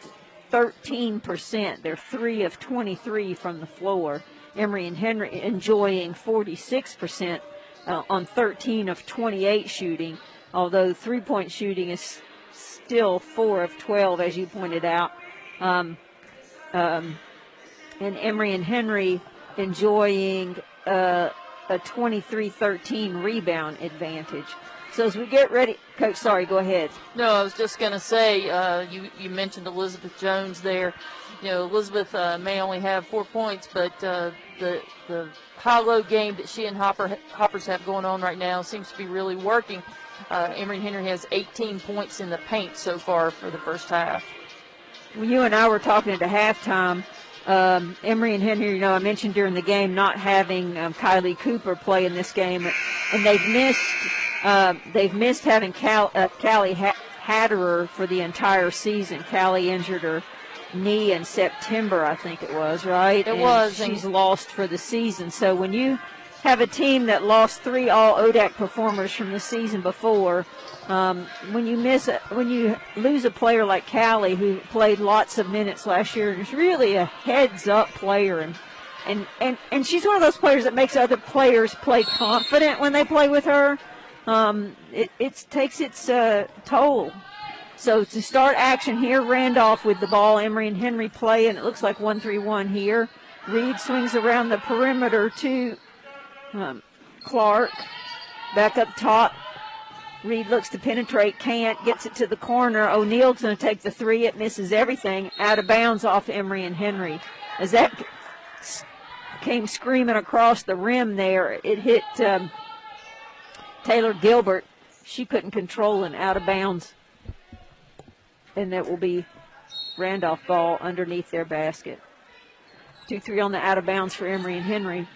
13%. They're 3 of 23 from the floor. Emory and Henry enjoying 46% on 13 of 28 shooting, although three-point shooting is still 4 of 12, as you pointed out. And Emory and Henry enjoying a 23-13 rebound advantage. So as we get ready, Coach, sorry, go ahead. No, I was just going to say, you mentioned Elizabeth Jones there. You know, Elizabeth may only have 4 points, but the high-low game that she and Hoppers have going on right now seems to be really working. Emory and Henry has 18 points in the paint so far for the first half. Well, you and I were talking at the halftime. Emory and Henry, you know, I mentioned during the game not having Kylie Cooper play in this game, and they've missed having Callie Hatterer for the entire season. Callie injured her knee in September, I think it was, right? It was. She's lost for the season. So when you have a team that lost 3 all-ODAC performers from the season before, when you lose a player like Callie, who played lots of minutes last year, and is really a heads-up player, and she's one of those players that makes other players play confident when they play with her. It takes its toll. So to start action here, Randolph with the ball, Emory and Henry play, and it looks like 1-3-1 here. Reed swings around the perimeter to Clark. Back up top. Reed looks to penetrate, can't, gets it to the corner. O'Neill's going to take the 3. It misses everything. Out of bounds off Emory and Henry. As that came screaming across the rim there, it hit Taylor Gilbert. She couldn't control and out of bounds. And that will be Randolph ball underneath their basket. 2-3 on the out of bounds for Emory and Henry.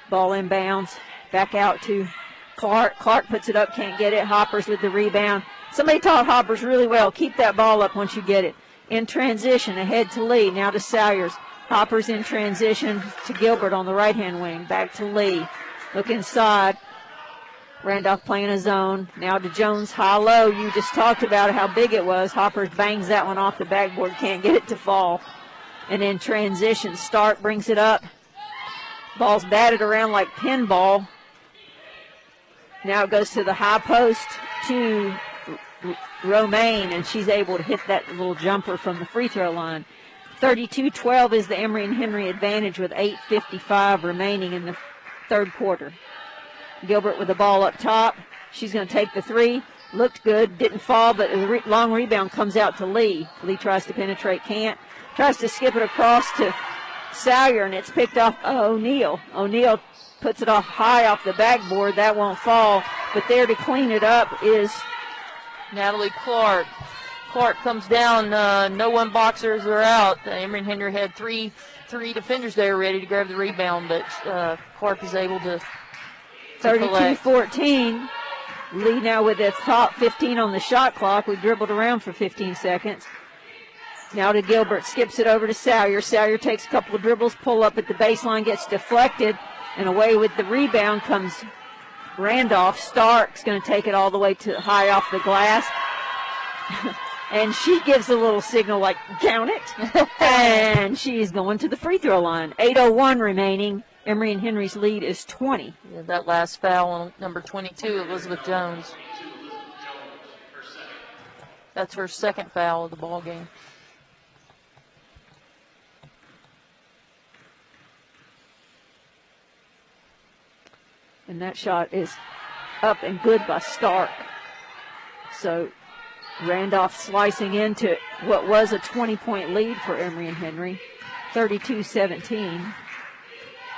Ball inbounds. Back out to Clark. Clark puts it up, can't get it. Hoppers with the rebound. Somebody taught Hoppers really well. Keep that ball up once you get it. In transition, ahead to Lee. Now to Salyers. Hoppers in transition to Gilbert on the right-hand wing. Back to Lee. Look inside. Randolph playing a zone. Now to Jones, high-low. You just talked about how big it was. Hoppers bangs that one off the backboard. Can't get it to fall. And in transition, Stark brings it up. Ball's batted around like pinball. Now it goes to the high post to Romaine, and she's able to hit that little jumper from the free throw line. 32-12 is the Emory and Henry advantage with 8:55 remaining in the third quarter. Gilbert with the ball up top. She's going to take the 3. Looked good, didn't fall, but a long rebound comes out to Lee. Lee tries to penetrate, can't. Tries to skip it across to Salyer, and it's picked off O'Neill. O'Neill puts it off high off the backboard. That won't fall, but there to clean it up is Natalie Clark. Clark comes down. No one boxers her out. Emory and Henry had three defenders there ready to grab the rebound, but Clark is able to 32-14. Lee now with the top 15 on the shot clock. We dribbled around for 15 seconds. Now to Gilbert, skips it over to Salyer. Salyer takes a couple of dribbles, pull up at the baseline, gets deflected, and away with the rebound comes Randolph. Stark's going to take it all the way to high off the glass. And she gives a little signal like, count it. And she's going to the free throw line. 8:01 remaining. Emory and Henry's lead is 20. Yeah, that last foul on number 22, Elizabeth Jones. That's her second foul of the ball game. And that shot is up and good by Stark. So Randolph slicing into what was a 20-point lead for Emory and Henry, 32-17.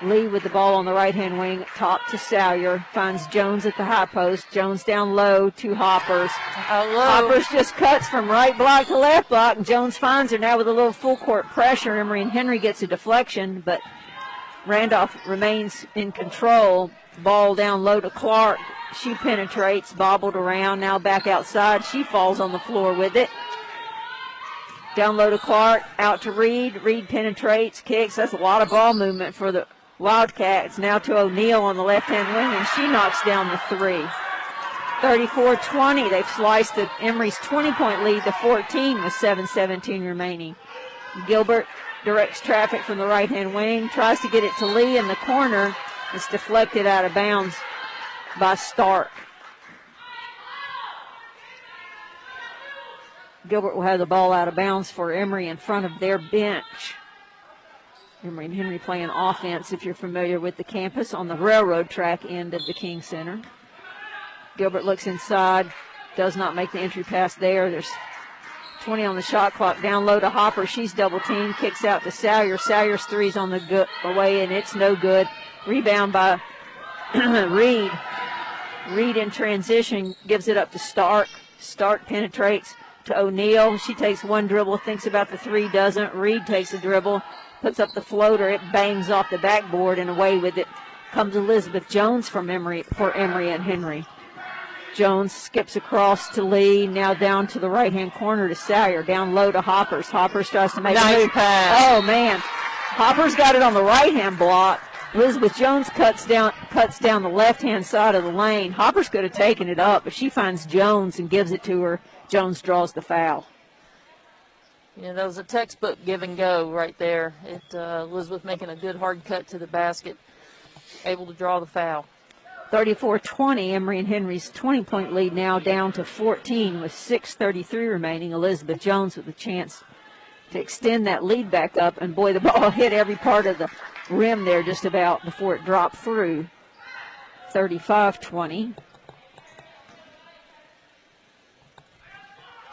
Lee with the ball on the right-hand wing, top to Salyer, finds Jones at the high post. Jones down low, to Hoppers. Hoppers just cuts from right block to left block, and Jones finds her now with a little full-court pressure. Emory and Henry gets a deflection, but Randolph remains in control. Ball down low to Clark. She penetrates, bobbled around, now back outside. She falls on the floor with it. Down low to Clark, out to Reed. Reed penetrates, kicks. That's a lot of ball movement for the Wildcats. Now to O'Neal on the left-hand wing, and she knocks down the three. 34-20. They've sliced the Emory's 20-point lead to 14 with 7:17 remaining. Gilbert directs traffic from the right-hand wing, tries to get it to Lee in the corner. It's deflected out of bounds by Stark. Gilbert will have the ball out of bounds for Emory in front of their bench. Emory and Henry playing offense, if you're familiar with the campus, on the railroad track end of the King Center. Gilbert looks inside, does not make the entry pass there. There's 20 on the shot clock. Down low to Hopper. She's double teamed, kicks out to Salyer. Salyer's three's on the away, and it's no good. Rebound by Reed. Reed in transition gives it up to Stark. Stark penetrates to O'Neal. She takes one dribble, thinks about the three, doesn't. Reed takes a dribble, puts up the floater. It bangs off the backboard, and away with it comes Elizabeth Jones for Emory and Henry. Jones skips across to Lee, now down to the right-hand corner to Salyer, down low to Hoppers. Hoppers tries to make a move. Pass. Oh, man. Hoppers got it on the right-hand block. Elizabeth Jones cuts down the left-hand side of the lane. Hoppers could have taken it up, but she finds Jones and gives it to her. Jones draws the foul. Yeah, that was a textbook give and go right there. Elizabeth making a good hard cut to the basket, able to draw the foul. 34-20, Emory and Henry's 20-point lead now down to 14 with 6:33 remaining. Elizabeth Jones with a chance to extend that lead back up, and boy, the ball hit every part of the rim there just about before it dropped through. 35-20.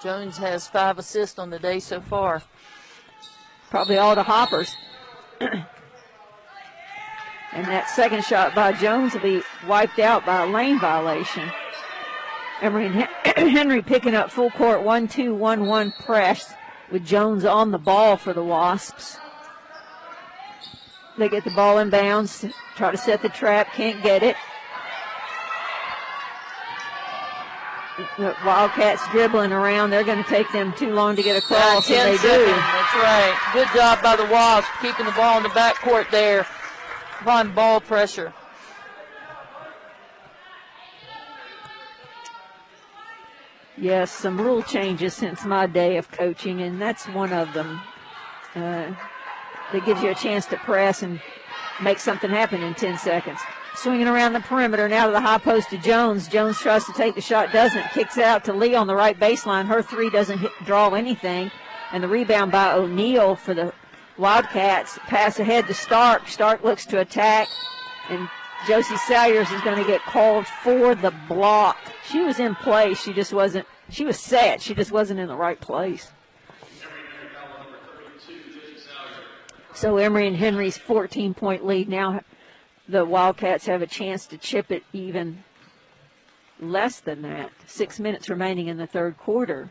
Jones has 5 assists on the day so far. Probably all to Hoppers. And that second shot by Jones will be wiped out by a lane violation. Emory and Henry picking up full court 1-2-1-1 press with Jones on the ball for the Wasps. They get the ball in bounds, try to set the trap, can't get it. The Wildcats dribbling around. They're going to take them too long to get across, and they do. That's right. Good job by the Wasps, keeping the ball in the backcourt there upon ball pressure. Yes, some rule changes since my day of coaching, and that's one of them. That gives you a chance to press and make something happen in 10 seconds. Swinging around the perimeter now to the high post to Jones. Jones tries to take the shot, doesn't. Kicks out to Lee on the right baseline. Her three doesn't draw anything. And the rebound by O'Neal for the Wildcats. Pass ahead to Stark. Stark looks to attack. And Josie Salyers is going to get called for the block. She was in place. She was set. She just wasn't in the right place. So Emory and Henry's 14-point lead. Now the Wildcats have a chance to chip it even less than that. 6 minutes remaining in the third quarter.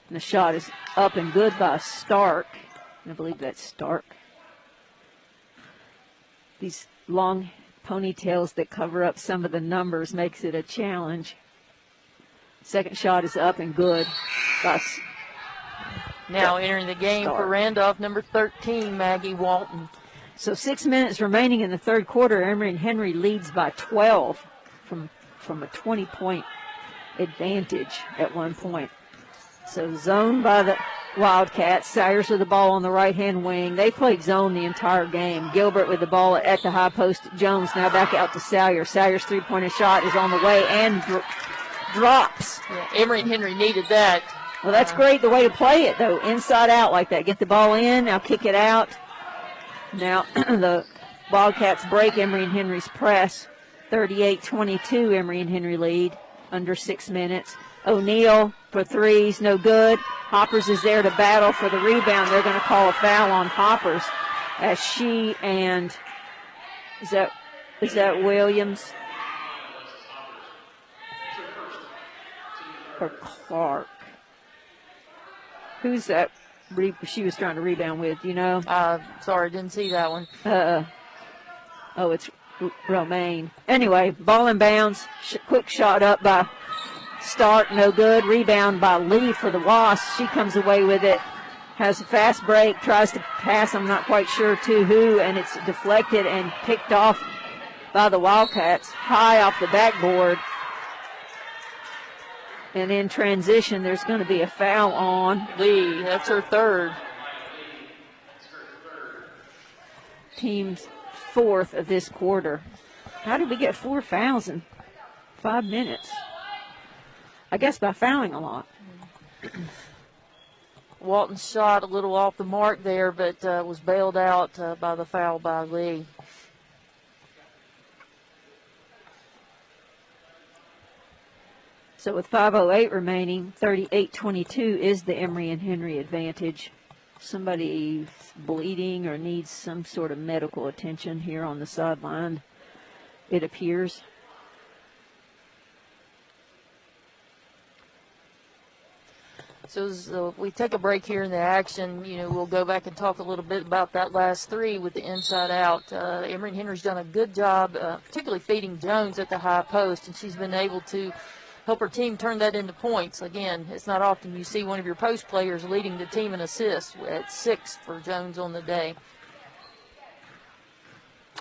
And the shot is up and good by Stark. I believe that's Stark. These long ponytails that cover up some of the numbers makes it a challenge. Second shot is up and good by Now entering the game Stark. for Randolph, number 13, Maggie Walton. So 6 minutes remaining in the third quarter. Emory and Henry leads by 12 from a 20-point advantage at one point. So zone by the Wildcats. Sayers with the ball on the right-hand wing. They played zone the entire game. Gilbert with the ball at the high post. Jones now back out to Sayers. Sayers' three-pointer shot is on the way and drops. Yeah, Emory and Henry needed that. Well, that's great the way to play it, though, inside out like that. Get the ball in, now kick it out. Now the Wildcats break Emory and Henry's press. 38-22, Emory and Henry lead, under 6 minutes. O'Neal for threes, no good. Hoppers is there to battle for the rebound. They're going to call a foul on Hoppers as she and, is that Williams? Or Clark? Who's that she was trying to rebound with, you know? Sorry, didn't see that one. It's Romaine. Anyway, ball in bounds. Quick shot up by Stark, no good. Rebound by Lee for the Wasps. She comes away with it. Has a fast break, tries to pass, I'm not quite sure to who, and it's deflected and picked off by the Wildcats. High off the backboard. And in transition, there's going to be a foul on Lee. That's her third. Team's fourth of this quarter. How did we get 4 fouls in 5 minutes? I guess by fouling a lot. Walton shot a little off the mark there, but was bailed out by the foul by Lee. So with 5:08 remaining, 38-22 is the Emory and Henry advantage. Somebody's bleeding or needs some sort of medical attention here on the sideline, it appears. So as we take a break here in the action, we'll go back and talk a little bit about that last three with the inside out. Emory and Henry's done a good job, particularly feeding Jones at the high post, and she's been able to help her team turn that into points. Again, it's not often you see one of your post players leading the team in assists at 6 for Jones on the day.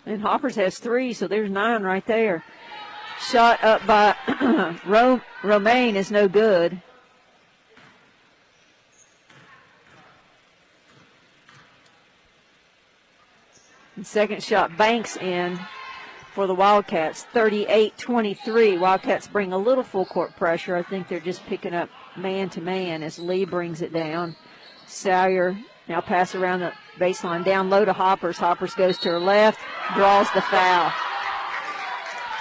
And Hoppers has 3, so there's 9 right there. Shot up by Romaine is no good. And second shot banks in for the Wildcats, 38-23. Wildcats bring a little full court pressure. I think they're just picking up man-to-man as Lee brings it down. Sawyer now pass around the baseline, down low to Hoppers. Hoppers goes to her left, draws the foul.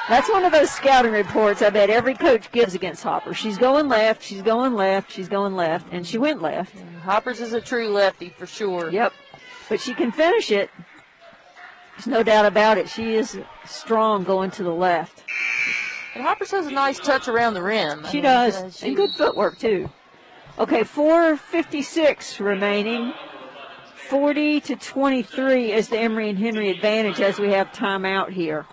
That's one of those scouting reports I bet every coach gives against Hoppers. She's going left, she's going left, she's going left, and she went left. Hoppers is a true lefty for sure. Yep, but she can finish it. There's no doubt about it. She is strong going to the left. And Hoppers has a nice touch around the rim. She does, and good footwork, too. Okay, 4:56 remaining. 40-23 is the Emory and Henry advantage as we have timeout here.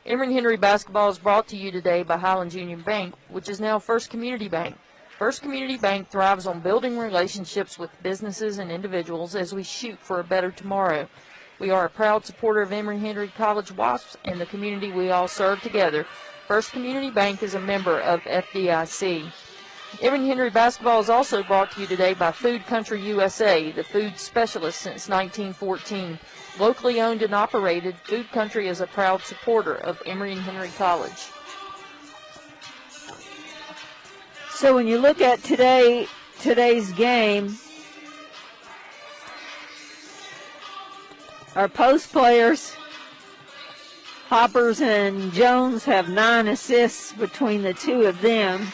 Emory and Henry basketball is brought to you today by Highlands Union Bank, which is now First Community Bank. First Community Bank thrives on building relationships with businesses and individuals as we shoot for a better tomorrow. We are a proud supporter of Emory and Henry College Wasps and the community we all serve together. First Community Bank is a member of FDIC. Emory and Henry basketball is also brought to you today by Food Country USA, the food specialist since 1914. Locally owned and operated, Food Country is a proud supporter of Emory and Henry College. So when you look at today's game, our post players, Hoppers and Jones, have 9 assists between the two of them.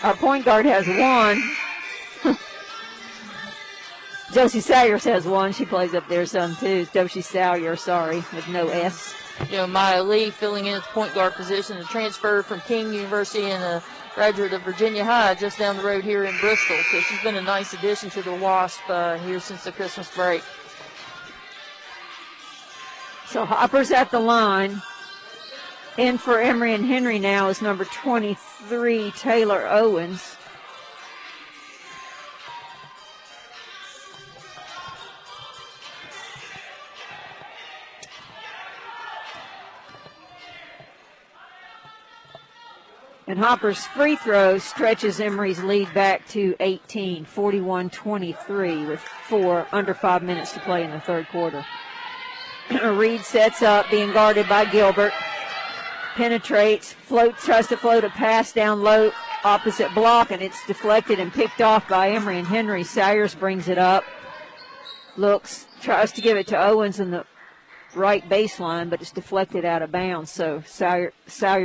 Our point guard has 1. Josie Salyers has 1. She plays up there some too. Josie Salyers, sorry, with no S. Maya Lee filling in at the point guard position, a transfer from King University and a graduate of Virginia High just down the road here in Bristol. So she's been a nice addition to the Wasp here since the Christmas break. So Hopper's at the line. In for Emory and Henry now is number 23, Taylor Owens. And Hopper's free throw stretches Emory's lead back to 18, 41-23 with under 5 minutes to play in the third quarter. Reed sets up, being guarded by Gilbert. Penetrates, tries to float a pass down low, opposite block, and it's deflected and picked off by Emory and Henry. Salyers brings it up. Looks, tries to give it to Owens in the right baseline, but it's deflected out of bounds. So Salyer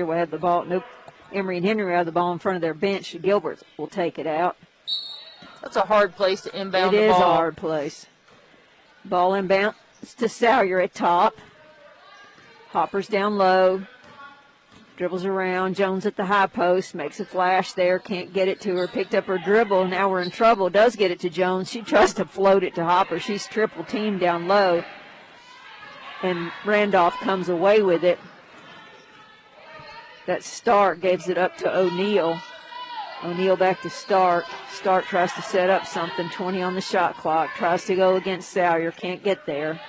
will have the ball. Nope. Emory and Henry have the ball in front of their bench. Gilbert will take it out. That's a hard place to inbound the ball. It is a hard place. Ball inbound to Salyer at top. Hopper's down low. Dribbles around. Jones at the high post. Makes a flash there. Can't get it to her. Picked up her dribble. Now we're in trouble. Does get it to Jones. She tries to float it to Hopper. She's triple teamed down low. And Randolph comes away with it. That Stark gives it up to O'Neal. O'Neal back to Stark. Stark tries to set up something. 20 on the shot clock. Tries to go against Salyer. Can't get there.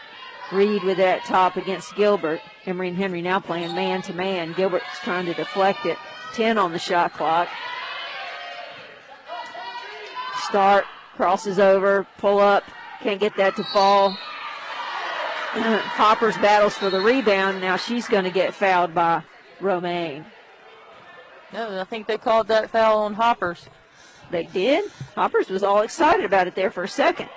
Reed with that top against Gilbert. Emory and Henry now playing man-to-man. Gilbert's trying to deflect it. 10 on the shot clock. Stark crosses over. Pull up. Can't get that to fall. Hoppers battles for the rebound. Now she's going to get fouled by Romaine. No, I think they called that foul on Hoppers. They did? Hoppers was all excited about it there for a second.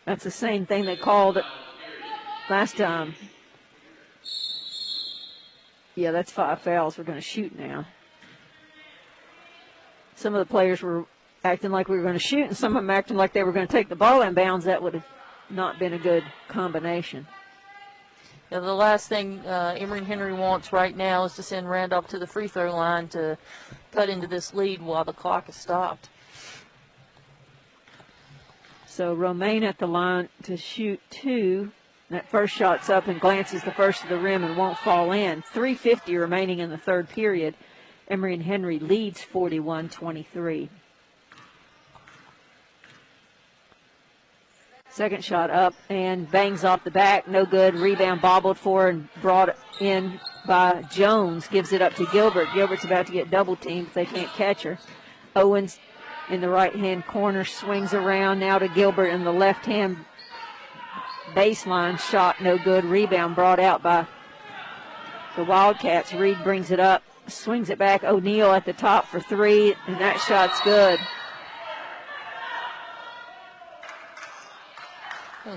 That's the same thing they called it last time. Yeah, that's 5 fouls. We're going to shoot now. Some of the players were acting like we were going to shoot, and some of them acting like they were going to take the ball in bounds. That would have not been a good combination. Yeah, the last thing Emory and Henry wants right now is to send Randolph to the free throw line to cut into this lead while the clock is stopped. So Romaine at the line to shoot 2. That first shot's up and glances the first to the rim and won't fall in. 3:50 remaining in the third period. Emory and Henry leads 41-23. Second shot up and bangs off the back. No good. Rebound bobbled for and brought in by Jones. Gives it up to Gilbert. Gilbert's about to get double teamed if they can't catch her. Owens in the right-hand corner swings around now to Gilbert in the left-hand baseline. Shot no good. Rebound brought out by the Wildcats. Reed brings it up. Swings it back. O'Neal at the top for 3, and that shot's good.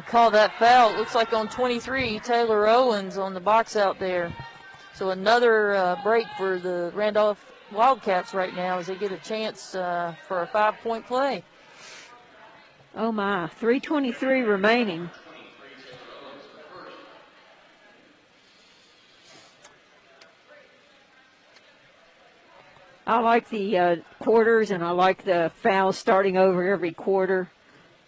Call that foul. It looks like on 23, Taylor Owens on the box out there. So another break for the Randolph Wildcats right now as they get a chance for a 5-point play. Oh my, 3:23 remaining. I like the quarters, and I like the fouls starting over every quarter.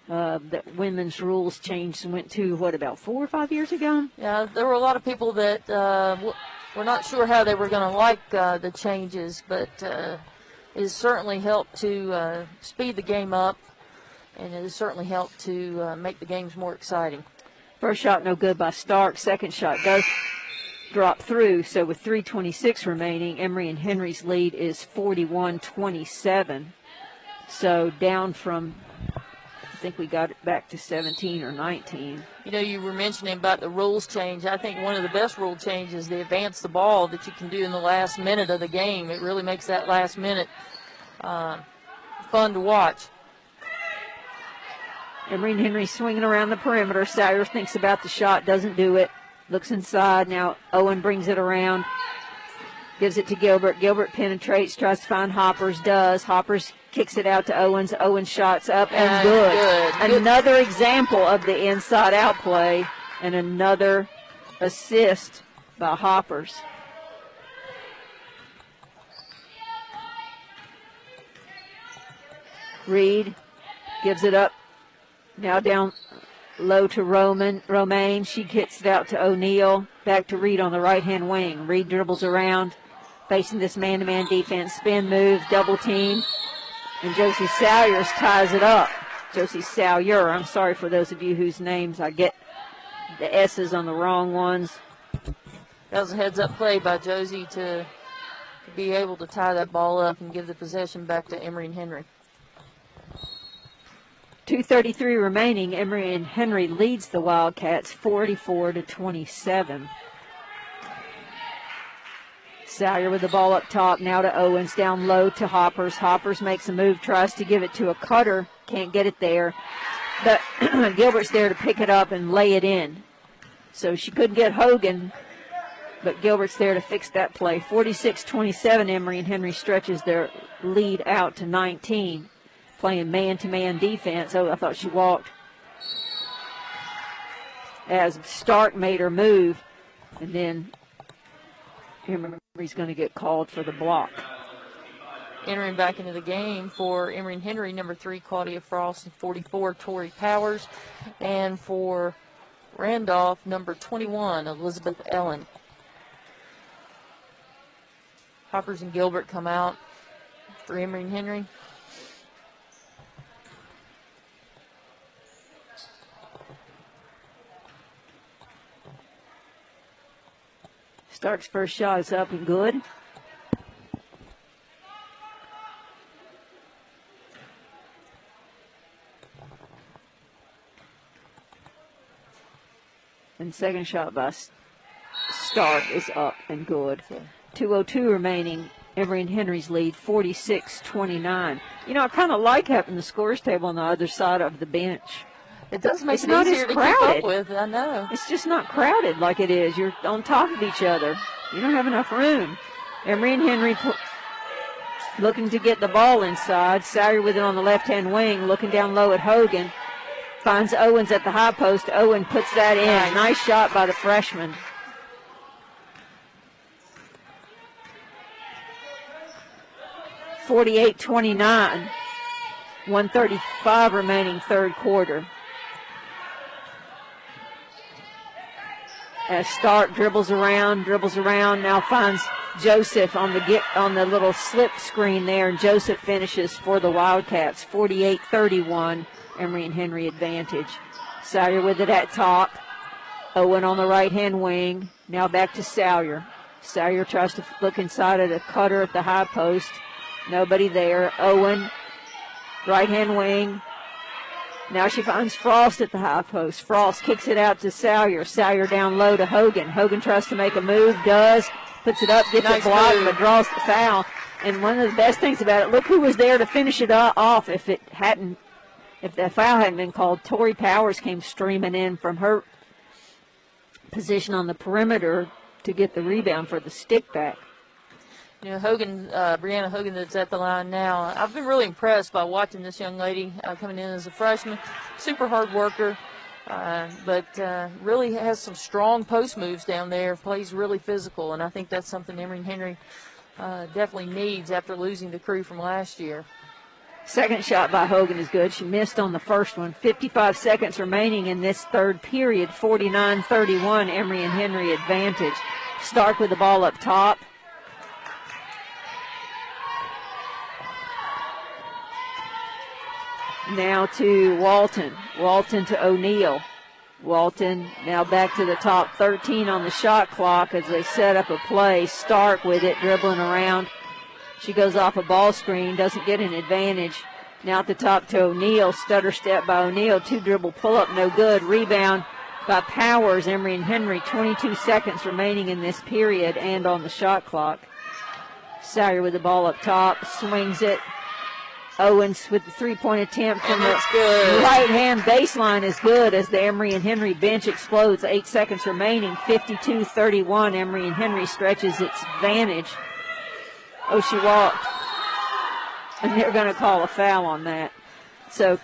That women's rules changed and went to, what, about 4 or 5 years ago? Yeah, there were a lot of people that were not sure how they were going to like the changes, but it has certainly helped to speed the game up, and it has certainly helped to make the games more exciting. First shot no good by Stark. Second shot does drop through. So with 3:26 remaining, Emory and Henry's lead is 41-27. So down from, I think we got it back to 17 or 19. You know, you were mentioning about the rules change. I think one of the best rule changes is the advance the ball that you can do in the last minute of the game. It really makes that last minute fun to watch. Emory and Henry swinging around the perimeter. Salyers thinks about the shot, doesn't do it. Looks inside. Now Owen brings it around. Gives it to Gilbert. Gilbert penetrates, tries to find Hoppers, does. Hoppers kicks it out to Owens. Owens shots up and good. Another example of the inside-out play and another assist by Hoppers. Reed gives it up. Now down low to Romaine. She kicks it out to O'Neal. Back to Reed on the right-hand wing. Reed dribbles around, facing this man-to-man defense. Spin move, double team. And Josie Salyers ties it up. Josie Salyer. I'm sorry for those of you whose names I get the S's on the wrong ones. That was a heads-up play by Josie to be able to tie that ball up and give the possession back to Emory and Henry. 2:33 remaining. Emory and Henry leads the Wildcats 44-27. Salyer with the ball up top, now to Owens, down low to Hoppers. Hoppers makes a move, tries to give it to a cutter, can't get it there. But Gilbert's there to pick it up and lay it in. So she couldn't get Hogan, but Gilbert's there to fix that play. 46-27, Emory and Henry stretches their lead out to 19, playing man-to-man defense. Oh, I thought she walked. As Stark made her move, and then Emory's going to get called for the block. Entering back into the game for Emory and Henry, number 3, Claudia Frost, and 44, Tori Powers. And for Randolph, number 21, Elizabeth Ellen. Hoppers and Gilbert come out for Emory and Henry. Stark's first shot is up and good. And second shot by Stark is up and good. 2:02 remaining. Emory and Henry's lead 46-29. You know, I kind of like having the scores table on the other side of the bench. It does make It's it not easier as to crowded. keep up with, I know. It's just not crowded like it is. You're on top of each other. You don't have enough room. Emory and Henry looking to get the ball inside. Salyer with it on the left-hand wing, looking down low at Hogan. Finds Owens at the high post. Owen puts that in. Nice shot by the freshman. .48-29. 1:35 remaining third quarter. As Stark dribbles around, now finds Joseph on the little slip screen there, and Joseph finishes for the Wildcats. 48-31, Emory and Henry advantage. Salyer with it at top. Owen on the right-hand wing. Now back to Salyer. Salyer tries to look inside at a cutter at the high post. Nobody there. Owen, right-hand wing. Now she finds Frost at the high post. Frost kicks it out to Salyer. Salyer down low to Hogan. Hogan tries to make a move, does. Puts it up, gets it blocked, but draws the foul. And one of the best things about it, look who was there to finish it off if the foul hadn't been called. Tori Powers came streaming in from her position on the perimeter to get the rebound for the stick back. You know, Brianna Hogan that's at the line now. I've been really impressed by watching this young lady coming in as a freshman. Super hard worker, but really has some strong post moves down there, plays really physical, and I think that's something Emory and Henry definitely needs after losing the crew from last year. Second shot by Hogan is good. She missed on the first one. 55 seconds remaining in this third period. 49-31, Emory and Henry advantage. Stark with the ball up top. Now to Walton. Walton to O'Neal. Walton now back to the top. 13 on the shot clock as they set up a play. Stark with it, dribbling around. She goes off a ball screen, doesn't get an advantage. Now at the top to O'Neal. Stutter step by O'Neal. 2 dribble pull up, no good. Rebound by Powers. Emory and Henry. 22 seconds remaining in this period and on the shot clock. Salyer with the ball up top. Swings it. Owens with the three-point attempt from the right-hand baseline is good as the Emory and Henry bench explodes. 8 seconds remaining. 52-31. Emory and Henry stretches its advantage. Oh, she walked. And they're going to call a foul on that. So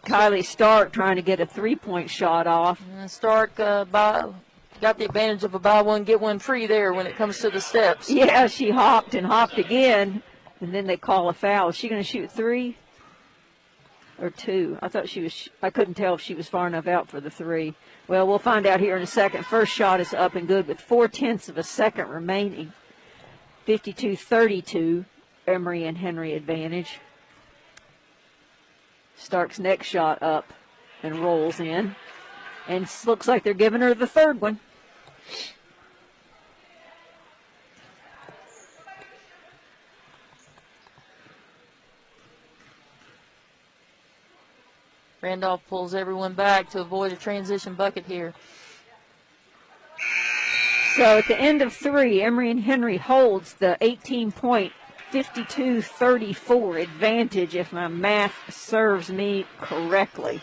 Kylie Stark trying to get a three-point shot off. Stark got the advantage of a buy one, get one free there when it comes to the steps. Yeah, she hopped and hopped again. And then they call a foul. Is she going to shoot 3 or 2? I couldn't tell if she was far enough out for the 3. Well, we'll find out here in a second. First shot is up and good with 0.4 of a second remaining. 52-32, Emory and Henry advantage. Stark's next shot up and rolls in. And looks like they're giving her the third one. Randolph pulls everyone back to avoid a transition bucket here. So at the end of 3, Emory and Henry holds the 18-point 52-34 advantage, if my math serves me correctly.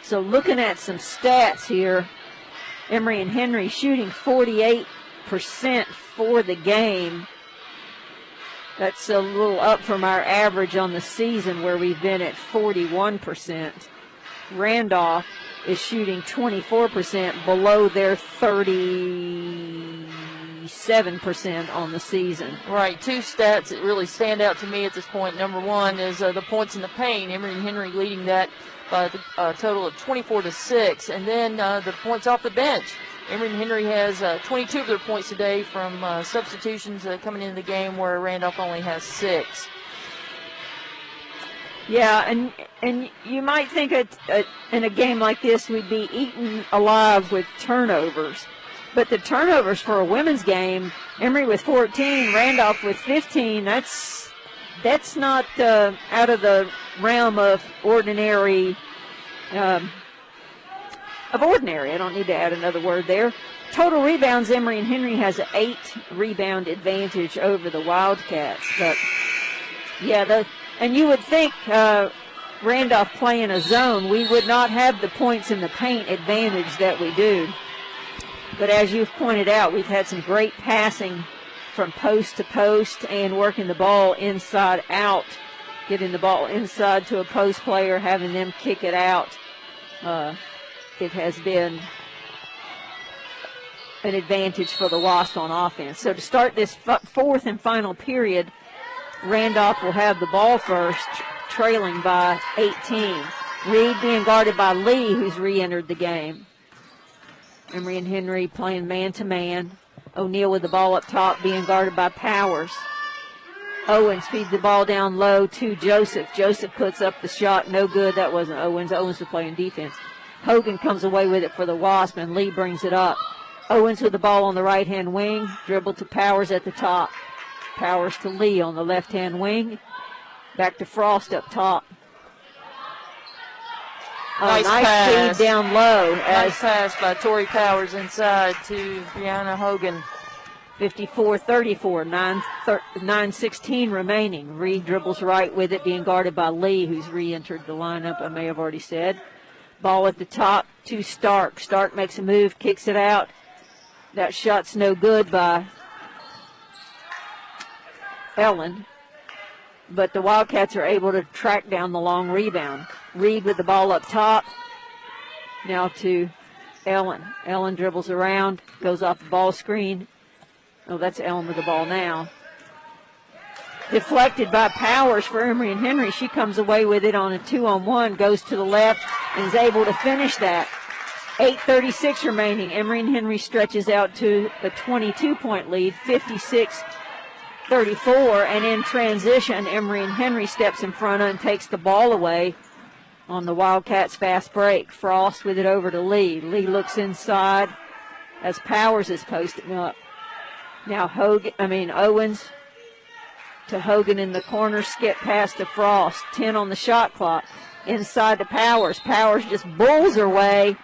So looking at some stats here, Emory and Henry shooting 48% for the game. That's a little up from our average on the season where we've been at 41%. Randolph is shooting 24% below their 37% on the season. Right, 2 stats that really stand out to me at this point. Number 1 is the points in the paint. Emory and Henry leading that by a total of 24-6. And then the points off the bench. Emory and Henry has 22 of their points today from substitutions coming into the game, where Randolph only has 6. Yeah, and you might think in a game like this we'd be eaten alive with turnovers. But the turnovers for a women's game, Emory with 14, Randolph with 15, that's not out of the realm of ordinary. I don't need to add another word there. Total rebounds, Emory and Henry has an 8 rebound advantage over the Wildcats. But yeah, and you would think Randolph playing a zone, we would not have the points in the paint advantage that we do. But as you've pointed out, we've had some great passing from post to post and working the ball inside out, getting the ball inside to a post player, having them kick it out. It has been an advantage for the Wasps on offense. So to start this fourth and final period, Randolph will have the ball first, trailing by 18. Reed being guarded by Lee, who's re-entered the game. Emory and Henry playing man-to-man. O'Neal with the ball up top, being guarded by Powers. Owens feeds the ball down low to Joseph. Joseph puts up the shot, no good. That wasn't Owens. Owens was playing defense. Hogan comes away with it for the Wasp, and Lee brings it up. Owens with the ball on the right-hand wing, dribble to Powers at the top. Powers to Lee on the left-hand wing. Back to Frost up top. Nice feed down low. Nice pass by Tori Powers inside to Brianna Hogan. 54-34, 9:16 remaining. Reed dribbles right with it, being guarded by Lee, who's re-entered the lineup, I may have already said. Ball at the top to Stark. Stark makes a move, kicks it out. That shot's no good by Ellen. But the Wildcats are able to track down the long rebound. Reed with the ball up top. Now to Ellen. Ellen dribbles around, goes off the ball screen. Oh, that's Ellen with the ball now. Deflected by Powers for Emory and Henry. She comes away with it on a 2-on-1, goes to the left, and is able to finish that. 8:36 remaining. Emory and Henry stretches out to a 22-point lead, 56-34, and in transition, Emory and Henry steps in front and takes the ball away on the Wildcats' fast break. Frost with it over to Lee. Lee looks inside as Powers is posting up. Now Owens to Hogan in the corner, skip past to Frost. 10 on the shot clock. Inside to Powers. Powers just bulls her way,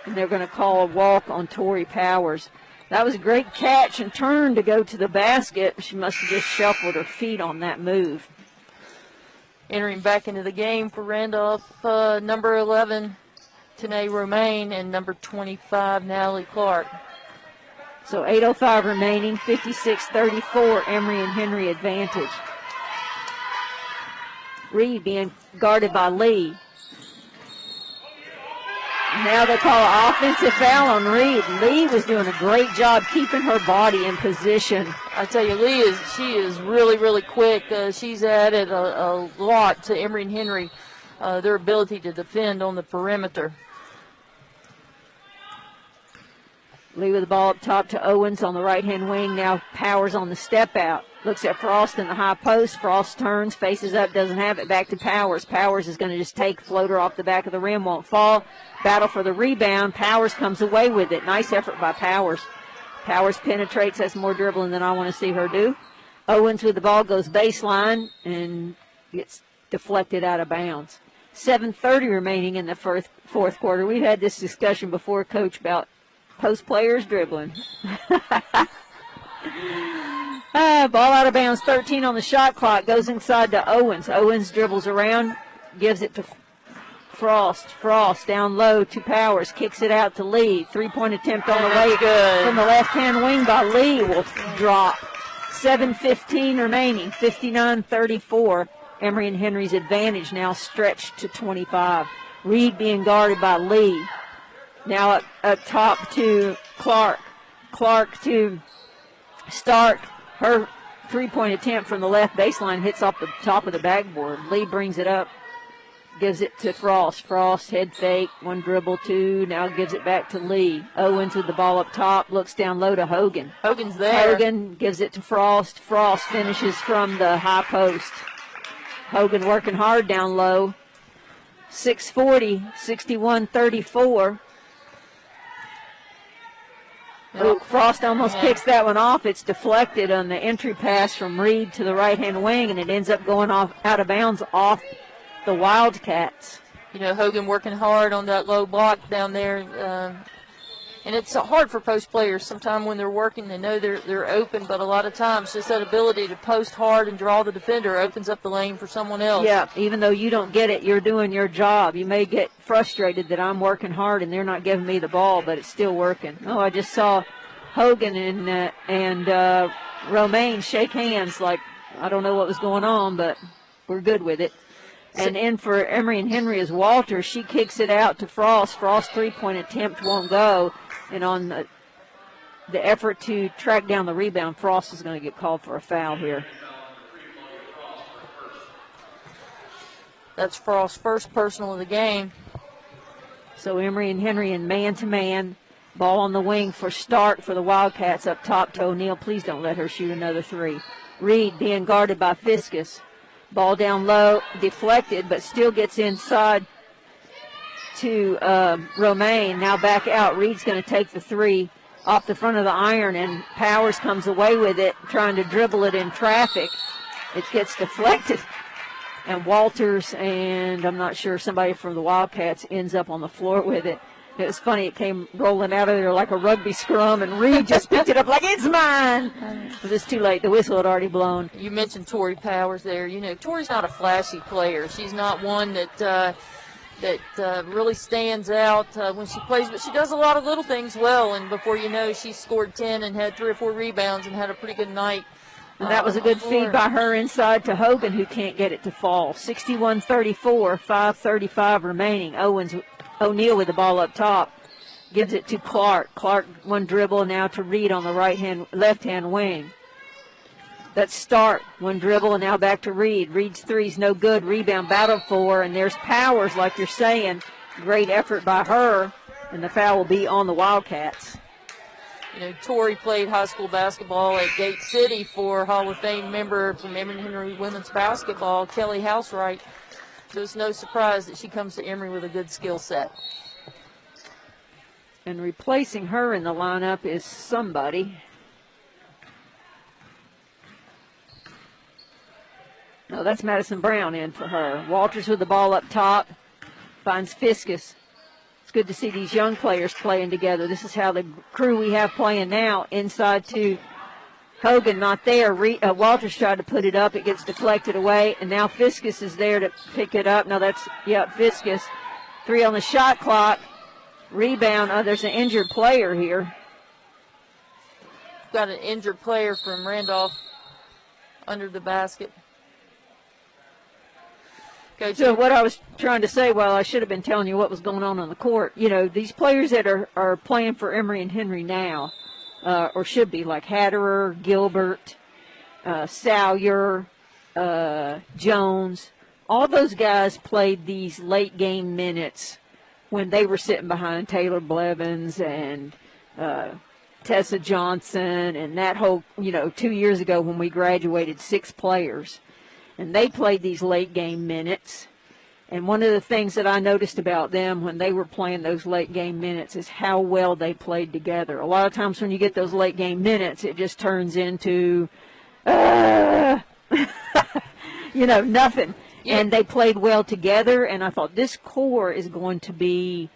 and they're going to call a walk on Tori Powers. That was a great catch and turn to go to the basket. She must have just shuffled her feet on that move. Entering back into the game for Randolph, number 11, Tanae Romaine, and number 25, Natalie Clark. So 8:05 remaining, 56-34, Emory and Henry advantage. Reed being guarded by Lee. Now they call an offensive foul on Reed. Lee was doing a great job keeping her body in position. I tell you, she is really, really quick. She's added a lot to Emory and Henry, their ability to defend on the perimeter. Lee with the ball up top to Owens on the right-hand wing. Now Powers on the step out. Looks at Frost in the high post. Frost turns, faces up, doesn't have it. Back to Powers. Powers is going to just take floater off the back of the rim, won't fall. Battle for the rebound. Powers comes away with it. Nice effort by Powers. Powers penetrates. That's more dribbling than I want to see her do. Owens with the ball goes baseline and gets deflected out of bounds. 7:30 remaining in the fourth quarter. We've had this discussion before, Coach, about post players dribbling. Ball out of bounds, 13 on the shot clock, goes inside to Owens. Owens dribbles around, gives it to Frost. Frost down low to Powers, kicks it out to Lee. 3-point attempt on the way from the left-hand wing by Lee will drop. 7:15 remaining, 59-34. Emory and Henry's advantage now stretched to 25. Reed being guarded by Lee. Now up top to Clark. Clark to Stark. Her 3-point attempt from the left baseline hits off the top of the backboard. Lee brings it up, gives it to Frost. Frost head fake, one dribble, two. Now gives it back to Lee. Owens with the ball up top, looks down low to Hogan. Hogan's there. Hogan gives it to Frost. Frost finishes from the high post. Hogan working hard down low. 6:40, 61-34. Frost almost picks that one off. It's deflected on the entry pass from Reed to the right-hand wing, and it ends up going off out of bounds off the Wildcats. You know, Hogan working hard on that low block down there. And it's hard for post players. Sometimes when they're working, they know they're open, but a lot of times just that ability to post hard and draw the defender opens up the lane for someone else. Yeah, even though you don't get it, you're doing your job. You may get frustrated that I'm working hard and they're not giving me the ball, but it's still working. Oh, I just saw Hogan and Romaine shake hands like, I don't know what was going on, but we're good with it. And in for Emory and Henry is Walter. She kicks it out to Frost. Frost's 3-point attempt won't go. And on the effort to track down the rebound, Frost is going to get called for a foul here. That's Frost's first personal of the game. So Emory and Henry in man-to-man. Ball on the wing for Stark for the Wildcats up top to O'Neal. Please don't let her shoot another three. Reed being guarded by Fiskus. Ball down low, deflected, but still gets inside to Romaine. Now back out. Reed's going to take the three off the front of the iron, and Powers comes away with it, trying to dribble it in traffic. It gets deflected, and Walters and I'm not sure, somebody from the Wildcats ends up on the floor with it. It was funny. It came rolling out of there like a rugby scrum, and Reed just picked it up like, it's mine. But it's too late. The whistle had already blown. You mentioned Tori Powers there. You know, Tori's not a flashy player. She's not one that really stands out when she plays, but she does a lot of little things well, and before you know, she scored 10 and had 3 or 4 rebounds and had a pretty good night. And that was a good feed by her inside to Hogan, who can't get it to fall. 61-34, 5:35 remaining. O'Neal with the ball up top, gives it to Clark. Clark one dribble now to Reed on the left-hand wing. That's Stark, one dribble, and now back to Reed. Reed's three's no good. Rebound battled for, and there's Powers, like you're saying. Great effort by her, and the foul will be on the Wildcats. You know, Tori played high school basketball at Gate City for Hall of Fame member from Emory and Henry women's basketball, Kelly Housewright. So it's no surprise that she comes to Emory with a good skill set. And replacing her in the lineup is somebody. No, that's Madison Brown in for her. Walters with the ball up top. Finds Fiskus. It's good to see these young players playing together. This is how the crew we have playing now. Inside to Hogan, not there. Walters tried to put it up. It gets deflected away. And now Fiskus is there to pick it up. Now that's, Fiskus. 3 on the shot clock. Rebound. Oh, there's an injured player here. Got an injured player from Randolph under the basket. So what I was trying to say, well, I should have been telling you what was going on the court. You know, these players that are playing for Emory and Henry now, or should be, like Hatterer, Gilbert, Salyer, Jones, all those guys played these late game minutes when they were sitting behind Taylor Blevins and Tessa Johnson and that whole, 2 years ago when we graduated, 6 players. And they played these late game minutes. And one of the things that I noticed about them when they were playing those late game minutes is how well they played together. A lot of times when you get those late game minutes, it just turns into, nothing. Yeah. And they played well together, and I thought this core is going to be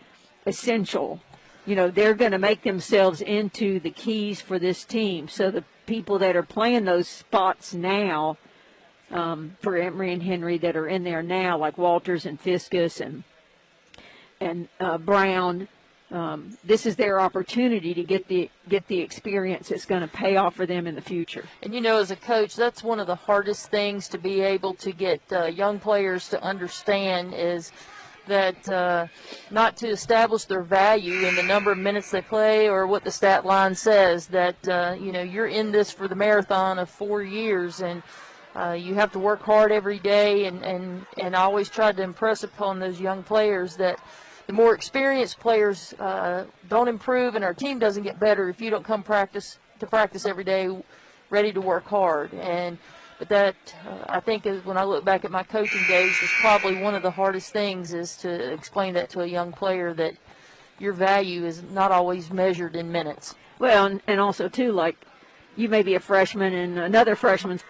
essential. They're going to make themselves into the keys for this team. So the people that are playing those spots now, for Emory and Henry that are in there now, like Walters and Fiskus and Brown, this is their opportunity to get the experience that's going to pay off for them in the future. And as a coach, that's one of the hardest things to be able to get young players to understand is that not to establish their value in the number of minutes they play or what the stat line says, that you're in this for the marathon of 4 years, and you have to work hard every day, and I always try to impress upon those young players that the more experienced players don't improve and our team doesn't get better if you don't come practice every day ready to work hard. But that, I think, is when I look back at my coaching days, is probably one of the hardest things, is to explain that to a young player, that your value is not always measured in minutes. Well, and also, too, like, you may be a freshman and another freshman's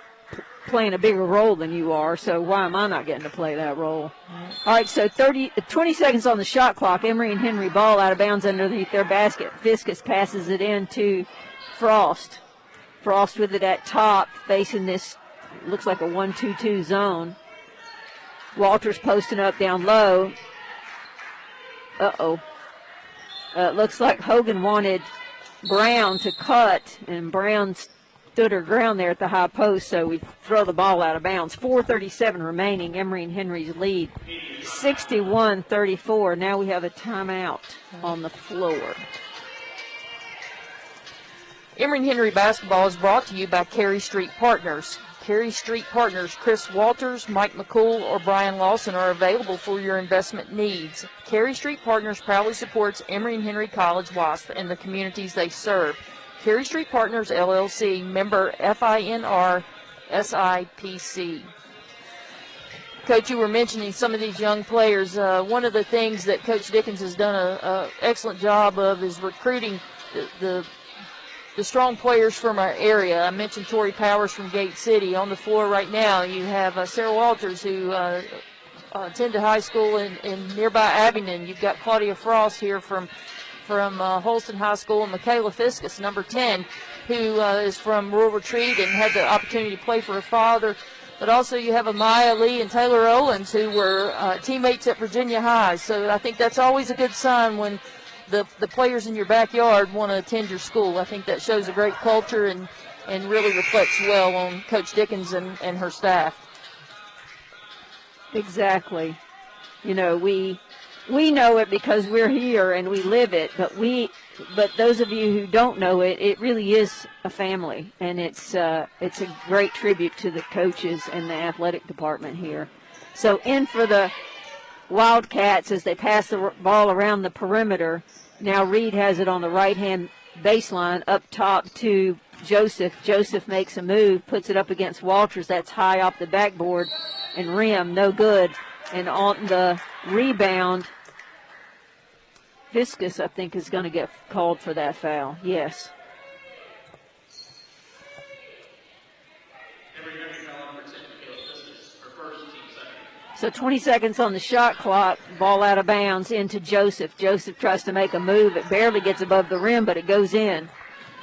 playing a bigger role than you are, so why am I not getting to play that role? Mm-hmm. All right, so 20 seconds on the shot clock. Emory and Henry ball out of bounds underneath their basket. Fiskus passes it in to Frost. Frost with it at top, facing this, looks like a 1-2-2 zone. Walters posting up down low. Looks like Hogan wanted Brown to cut, and Brown stood her ground there at the high post, so we throw the ball out of bounds. 4:37 remaining. Emory and Henry's lead, 61-34. Now we have a timeout on the floor. Emory and Henry basketball is brought to you by Cary Street Partners. Cary Street Partners Chris Walters, Mike McCool, or Brian Lawson are available for your investment needs. Cary Street Partners proudly supports Emory and Henry College WASP and the communities they serve. Cary Street Partners, LLC, member FINR SIPC. Coach, you were mentioning some of these young players. One of the things that Coach Dickens has done an excellent job of is recruiting the strong players from our area. I mentioned Tori Powers from Gate City. On the floor right now, you have Sarah Walters, who attended high school in nearby Abingdon. You've got Claudia Frost here from Holston High School, and Michaela Fiskus, number 10, who is from Rural Retreat and had the opportunity to play for her father. But also you have Amaya Lee and Taylor Owens, who were teammates at Virginia High. So I think that's always a good sign when the players in your backyard want to attend your school. I think that shows a great culture and really reflects well on Coach Dickens and her staff. Exactly. We know it because we're here and we live it, but those of you who don't know it, it really is a family, and it's a great tribute to the coaches and the athletic department here. So in for the Wildcats as they pass the ball around the perimeter. Now Reed has it on the right-hand baseline up top to Joseph. Joseph makes a move, puts it up against Walters. That's high off the backboard and rim, no good. And on the rebound, Fiskus, I think, is going to get called for that foul. Yes. So 20 seconds on the shot clock, ball out of bounds into Joseph. Joseph tries to make a move. It barely gets above the rim, but it goes in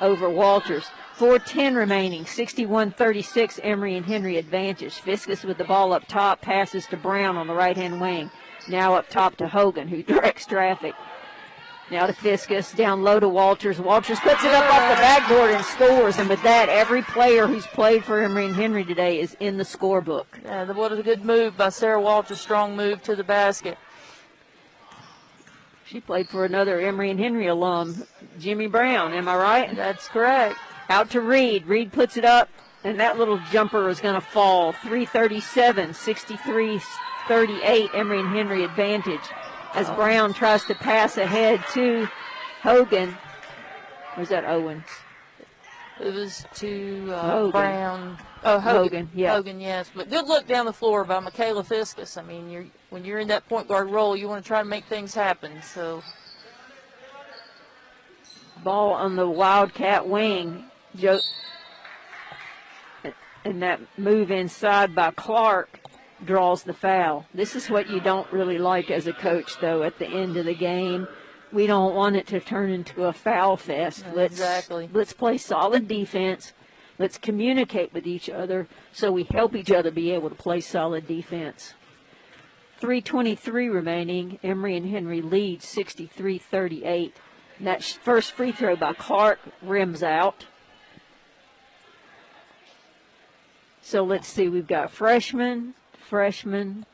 over Walters. 4:10 remaining, 61-36, Emory and Henry advantage. Fiskus with the ball up top, passes to Brown on the right-hand wing. Now up top to Hogan, who directs traffic. Now to Fiskus, down low to Walters. Walters puts it up off the backboard and scores. And with that, every player who's played for Emory and Henry today is in the scorebook. Yeah, what a good move by Sarah Walters, strong move to the basket. She played for another Emory and Henry alum, Jimmy Brown, am I right? That's correct. Out to Reed. Reed puts it up, and that little jumper is going to fall. 3:37, 63-38, Emory and Henry advantage. As Brown tries to pass ahead to Hogan, Or is that Owens? It was to Hogan. Brown. Oh, Hogan. Yeah. Hogan, yes. But good look down the floor by Michaela Fiskus. I mean, when you're in that point guard role, you want to try to make things happen. So, ball on the Wildcat wing. And that move inside by Clark draws the foul. This is what you don't really like as a coach, though, at the end of the game. We don't want it to turn into a foul fest. Exactly. Let's play solid defense. Let's communicate with each other so we help each other be able to play solid defense. 3:23 remaining. Emory and Henry lead 63-38. And that first free throw by Clark rims out. So let's see. We've got freshman, and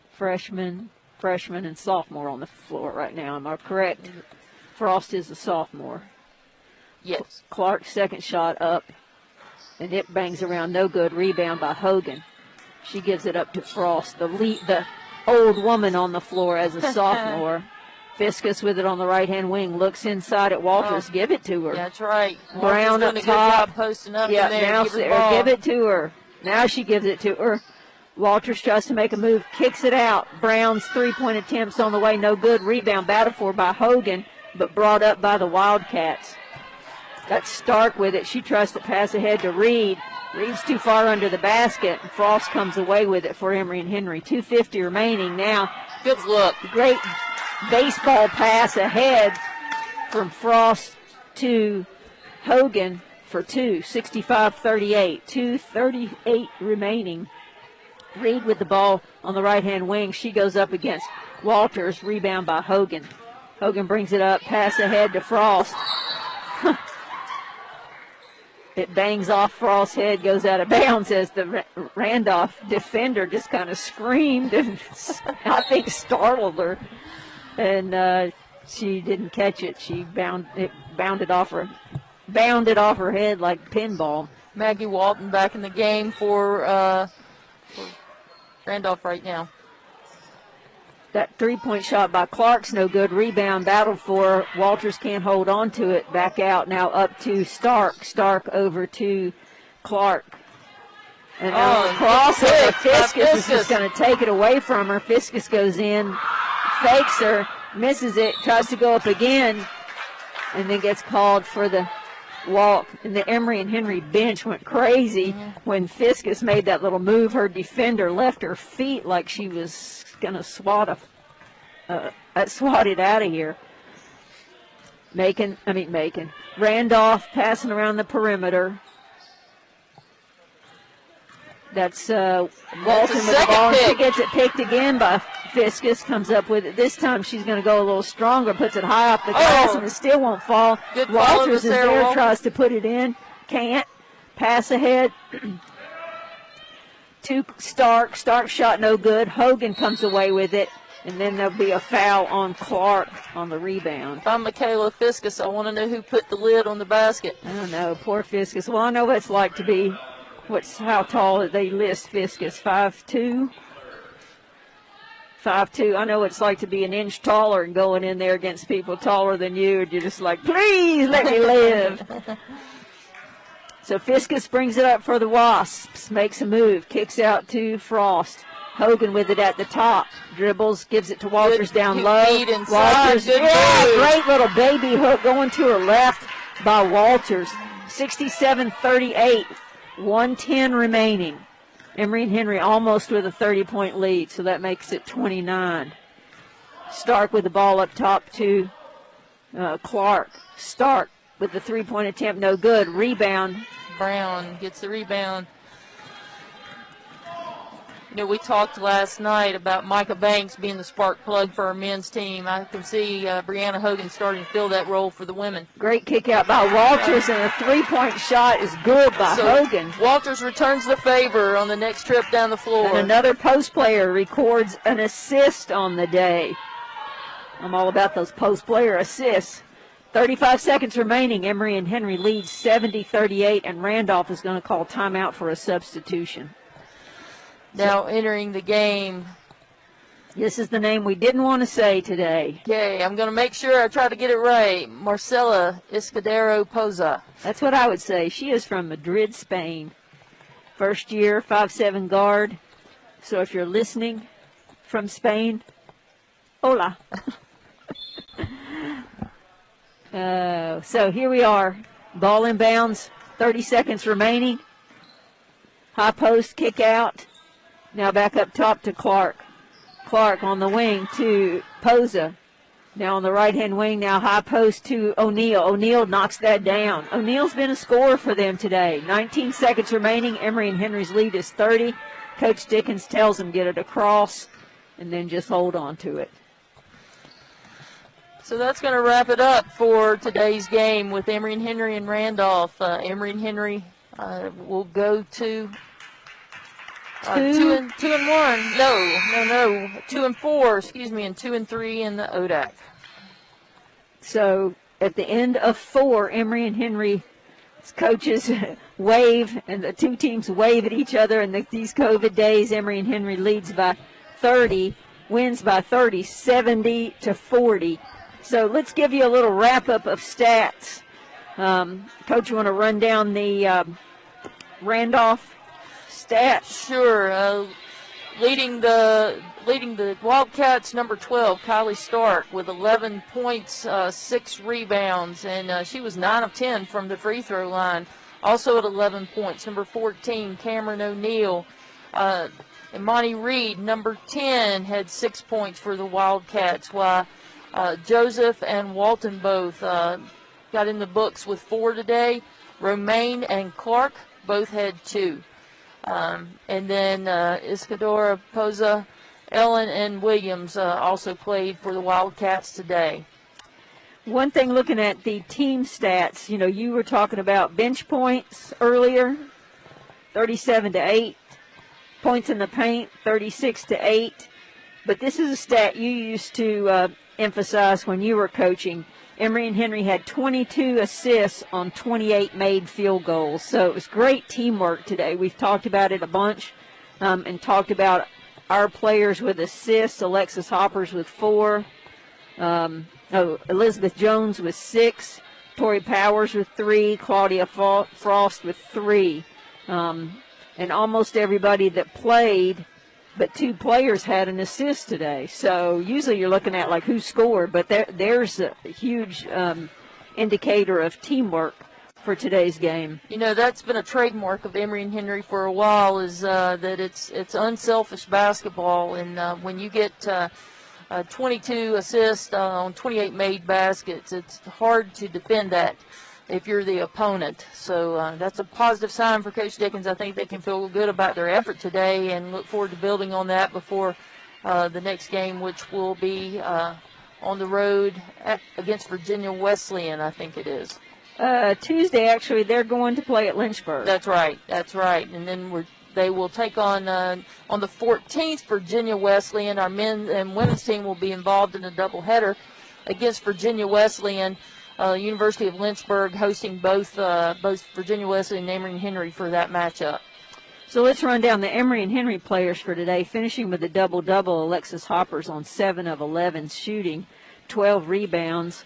sophomore on the floor right now. Am I correct? Frost is a sophomore. yes. Clark's second shot up, and it bangs around, no good. Rebound by Hogan. She gives it up to Frost, the old woman on the floor as a sophomore. Fiskus with it on the right-hand wing, looks inside at Walters. Give it to her. That's right. Brown Walters up doing a good top. job posting up Yeah, in there. now Give her the ball. give it to her. Now she gives it to her. Walters tries to make a move, kicks it out. Brown's three-point attempts on the way, no good. Rebound battled for by Hogan, but brought up by the Wildcats. Got Stark with it. She tries to pass ahead to Reed. Reed's too far under the basket. Frost comes away with it for Emory and Henry. 2:50 remaining now. Good look. Great baseball pass ahead from Frost to Hogan for two. 65-38. 2:38 remaining. Reed with the ball on the right-hand wing. She goes up against Walters. Rebound by Hogan. Hogan brings it up. Pass ahead to Frost. It bangs off Frost's head, goes out of bounds as the Randolph defender just kind of screamed and I think startled her. And she didn't catch it. She bounded off her head like pinball. Maggie Walton back in the game for Randolph right now. That three-point shot by Clark's no good. Rebound battled for. Walters can't hold on to it. Back out now up to Stark. Stark over to Clark. And now crossover. Fiskus is just going to take it away from her. Fiskus goes in, fakes her, misses it, tries to go up again, and then gets called for the walk. And the Emory and Henry bench went crazy when Fiskus made that little move. Her defender left her feet like she was going to swat it out of here. Randolph passing around the perimeter. That's Walton with the ball. And she gets it picked again by Fiskus. Comes up with it. This time she's going to go a little stronger. Puts it high off the glass and it still won't fall. Good Walters is there, tries to put it in. Can't. Pass ahead to Stark. Stark shot no good. Hogan comes away with it. And then there'll be a foul on Clark on the rebound. If I'm Michaela Fiskus, I want to know who put the lid on the basket. I don't know. Poor Fiskus. Well, I know what it's like to be, how tall they list Fiskus, 5'2"? 5'2". I know what it's like to be an inch taller and going in there against people taller than you. And you're just like, please let me live. So Fiskus brings it up for the Wasps. Makes a move. Kicks out to Frost. Hogan with it at the top. Dribbles, gives it to Walters down low. Walters, great little baby hook going to her left by Walters. 67-38, 1:10 remaining. Emory and Henry almost with a 30-point lead, so that makes it 29. Stark with the ball up top to Clark. Stark with the three-point attempt, no good. Rebound. Brown gets the rebound. You know, we talked last night about Micah Banks being the spark plug for our men's team. I can see Brianna Hogan starting to fill that role for the women. Great kick out by Walters, and a three-point shot is good by Hogan. Walters returns the favor on the next trip down the floor. And another post player records an assist on the day. I'm all about those post player assists. 35 seconds remaining. Emory and Henry lead 70-38, and Randolph is going to call timeout for a substitution. Now entering the game, This is the name we didn't want to say today. Okay, I'm going to make sure I try to get it right. Marcela Escudero Poza. That's what I would say. She is from Madrid, Spain. First year, 5'7" guard. So if you're listening from Spain, hola. So here we are. Ball inbounds, 30 seconds remaining. High post, kick out. Now back up top to Clark. Clark on the wing to Poza. Now on the right-hand wing, now high post to O'Neal. O'Neal knocks that down. O'Neal's been a scorer for them today. 19 seconds remaining. Emory and Henry's lead is 30. Coach Dickens tells them get it across and then just hold on to it. So that's going to wrap it up for today's game with Emory and Henry and Randolph. Emory and Henry will go to 2 and 1. No. 2 and 4. Excuse me, and 2 and 3 in the ODAC. So at the end of 4, Emory and Henry's coaches wave, and the two teams wave at each other. And these COVID days, Emory and Henry leads by 30, wins by 30, 70-40. So let's give you a little wrap-up of stats. Coach, you want to run down the Randolph stats? Sure. Leading the Wildcats, number 12, Kylie Stark, with 11 points, 6 rebounds, and she was 9 of 10 from the free throw line, also at 11 points. Number 14, Cameron O'Neal. And Monty Reed, number 10, had 6 points for the Wildcats, while Joseph and Walton both got in the books with 4 today. Romaine and Clark both had 2. And then Isadora Poza, Ellen, and Williams also played for the Wildcats today. One thing looking at the team stats, you were talking about bench points earlier, 37-8. Points in the paint, 36-8. But this is a stat you used to emphasize when you were coaching. Emory and Henry had 22 assists on 28 made field goals. So it was great teamwork today. We've talked about it a bunch and talked about our players with assists. Alexis Hoppers with 4. Elizabeth Jones with 6. Tori Powers with 3. Claudia Frost with 3. And almost everybody that played, but 2 players had an assist today. So usually you're looking at like who scored, but there's a huge indicator of teamwork for today's game. That's been a trademark of Emory and Henry for a while, is that it's unselfish basketball, and when you get 22 assists on 28 made baskets, it's hard to defend that if you're the opponent. So that's a positive sign for Coach Dickens. I think they can feel good about their effort today and look forward to building on that before the next game, which will be on the road against Virginia Wesleyan, I think it is. Tuesday, actually, they're going to play at Lynchburg. That's right. And then they will take on the 14th, Virginia Wesleyan. Our men and women's team will be involved in a doubleheader against Virginia Wesleyan. University of Lynchburg hosting both Virginia Wesleyan and Emory and Henry for that matchup. So let's run down the Emory and Henry players for today, finishing with a double-double. Alexis Hoppers on 7 of 11 shooting, 12 rebounds,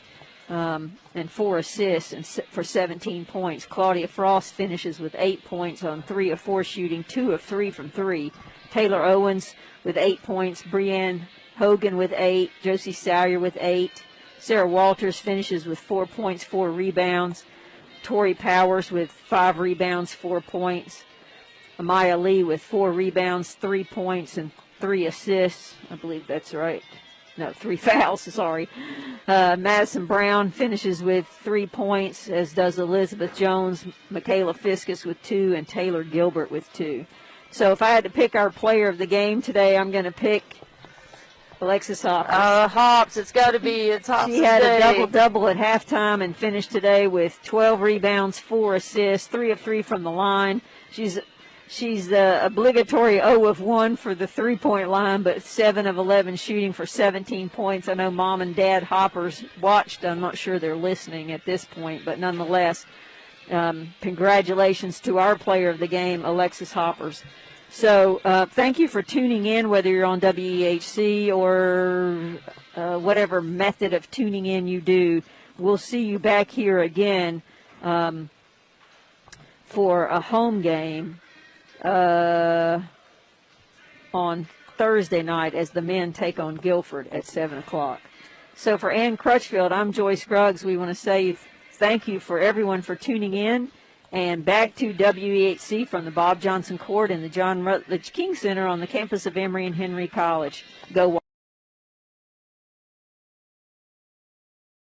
and 4 assists for 17 points. Claudia Frost finishes with 8 points on 3 of 4 shooting, 2 of 3 from 3. Taylor Owens with 8 points, Brianne Hogan with 8, Josie Sawyer with 8. Sarah Walters finishes with 4 points, 4 rebounds. Tori Powers with 5 rebounds, 4 points. Amaya Lee with 4 rebounds, 3 points, and 3 assists. I believe that's right. No, 3 fouls, sorry. Madison Brown finishes with 3 points, as does Elizabeth Jones, Michaela Fiskus with 2, and Taylor Gilbert with 2. So if I had to pick our player of the game today, I'm going to pick Alexis Hoppers. Hops, it's got to be. It's Hops. She had a double-double at halftime and finished today with 12 rebounds, 4 assists, 3 of 3 from the line. She's the obligatory 0 of 1 for the three-point line, but 7 of 11 shooting for 17 points. I know Mom and Dad Hoppers watched. I'm not sure they're listening at this point, but nonetheless, congratulations to our player of the game, Alexis Hoppers. So thank you for tuning in, whether you're on WEHC or whatever method of tuning in you do. We'll see you back here again for a home game on Thursday night as the men take on Guilford at 7 o'clock. So for Ann Crutchfield, I'm Joyce Gruggs. We want to say thank you for everyone for tuning in. And back to WEHC from the Bob Johnson Court in the John Rutledge King Center on the campus of Emory and Henry College. Go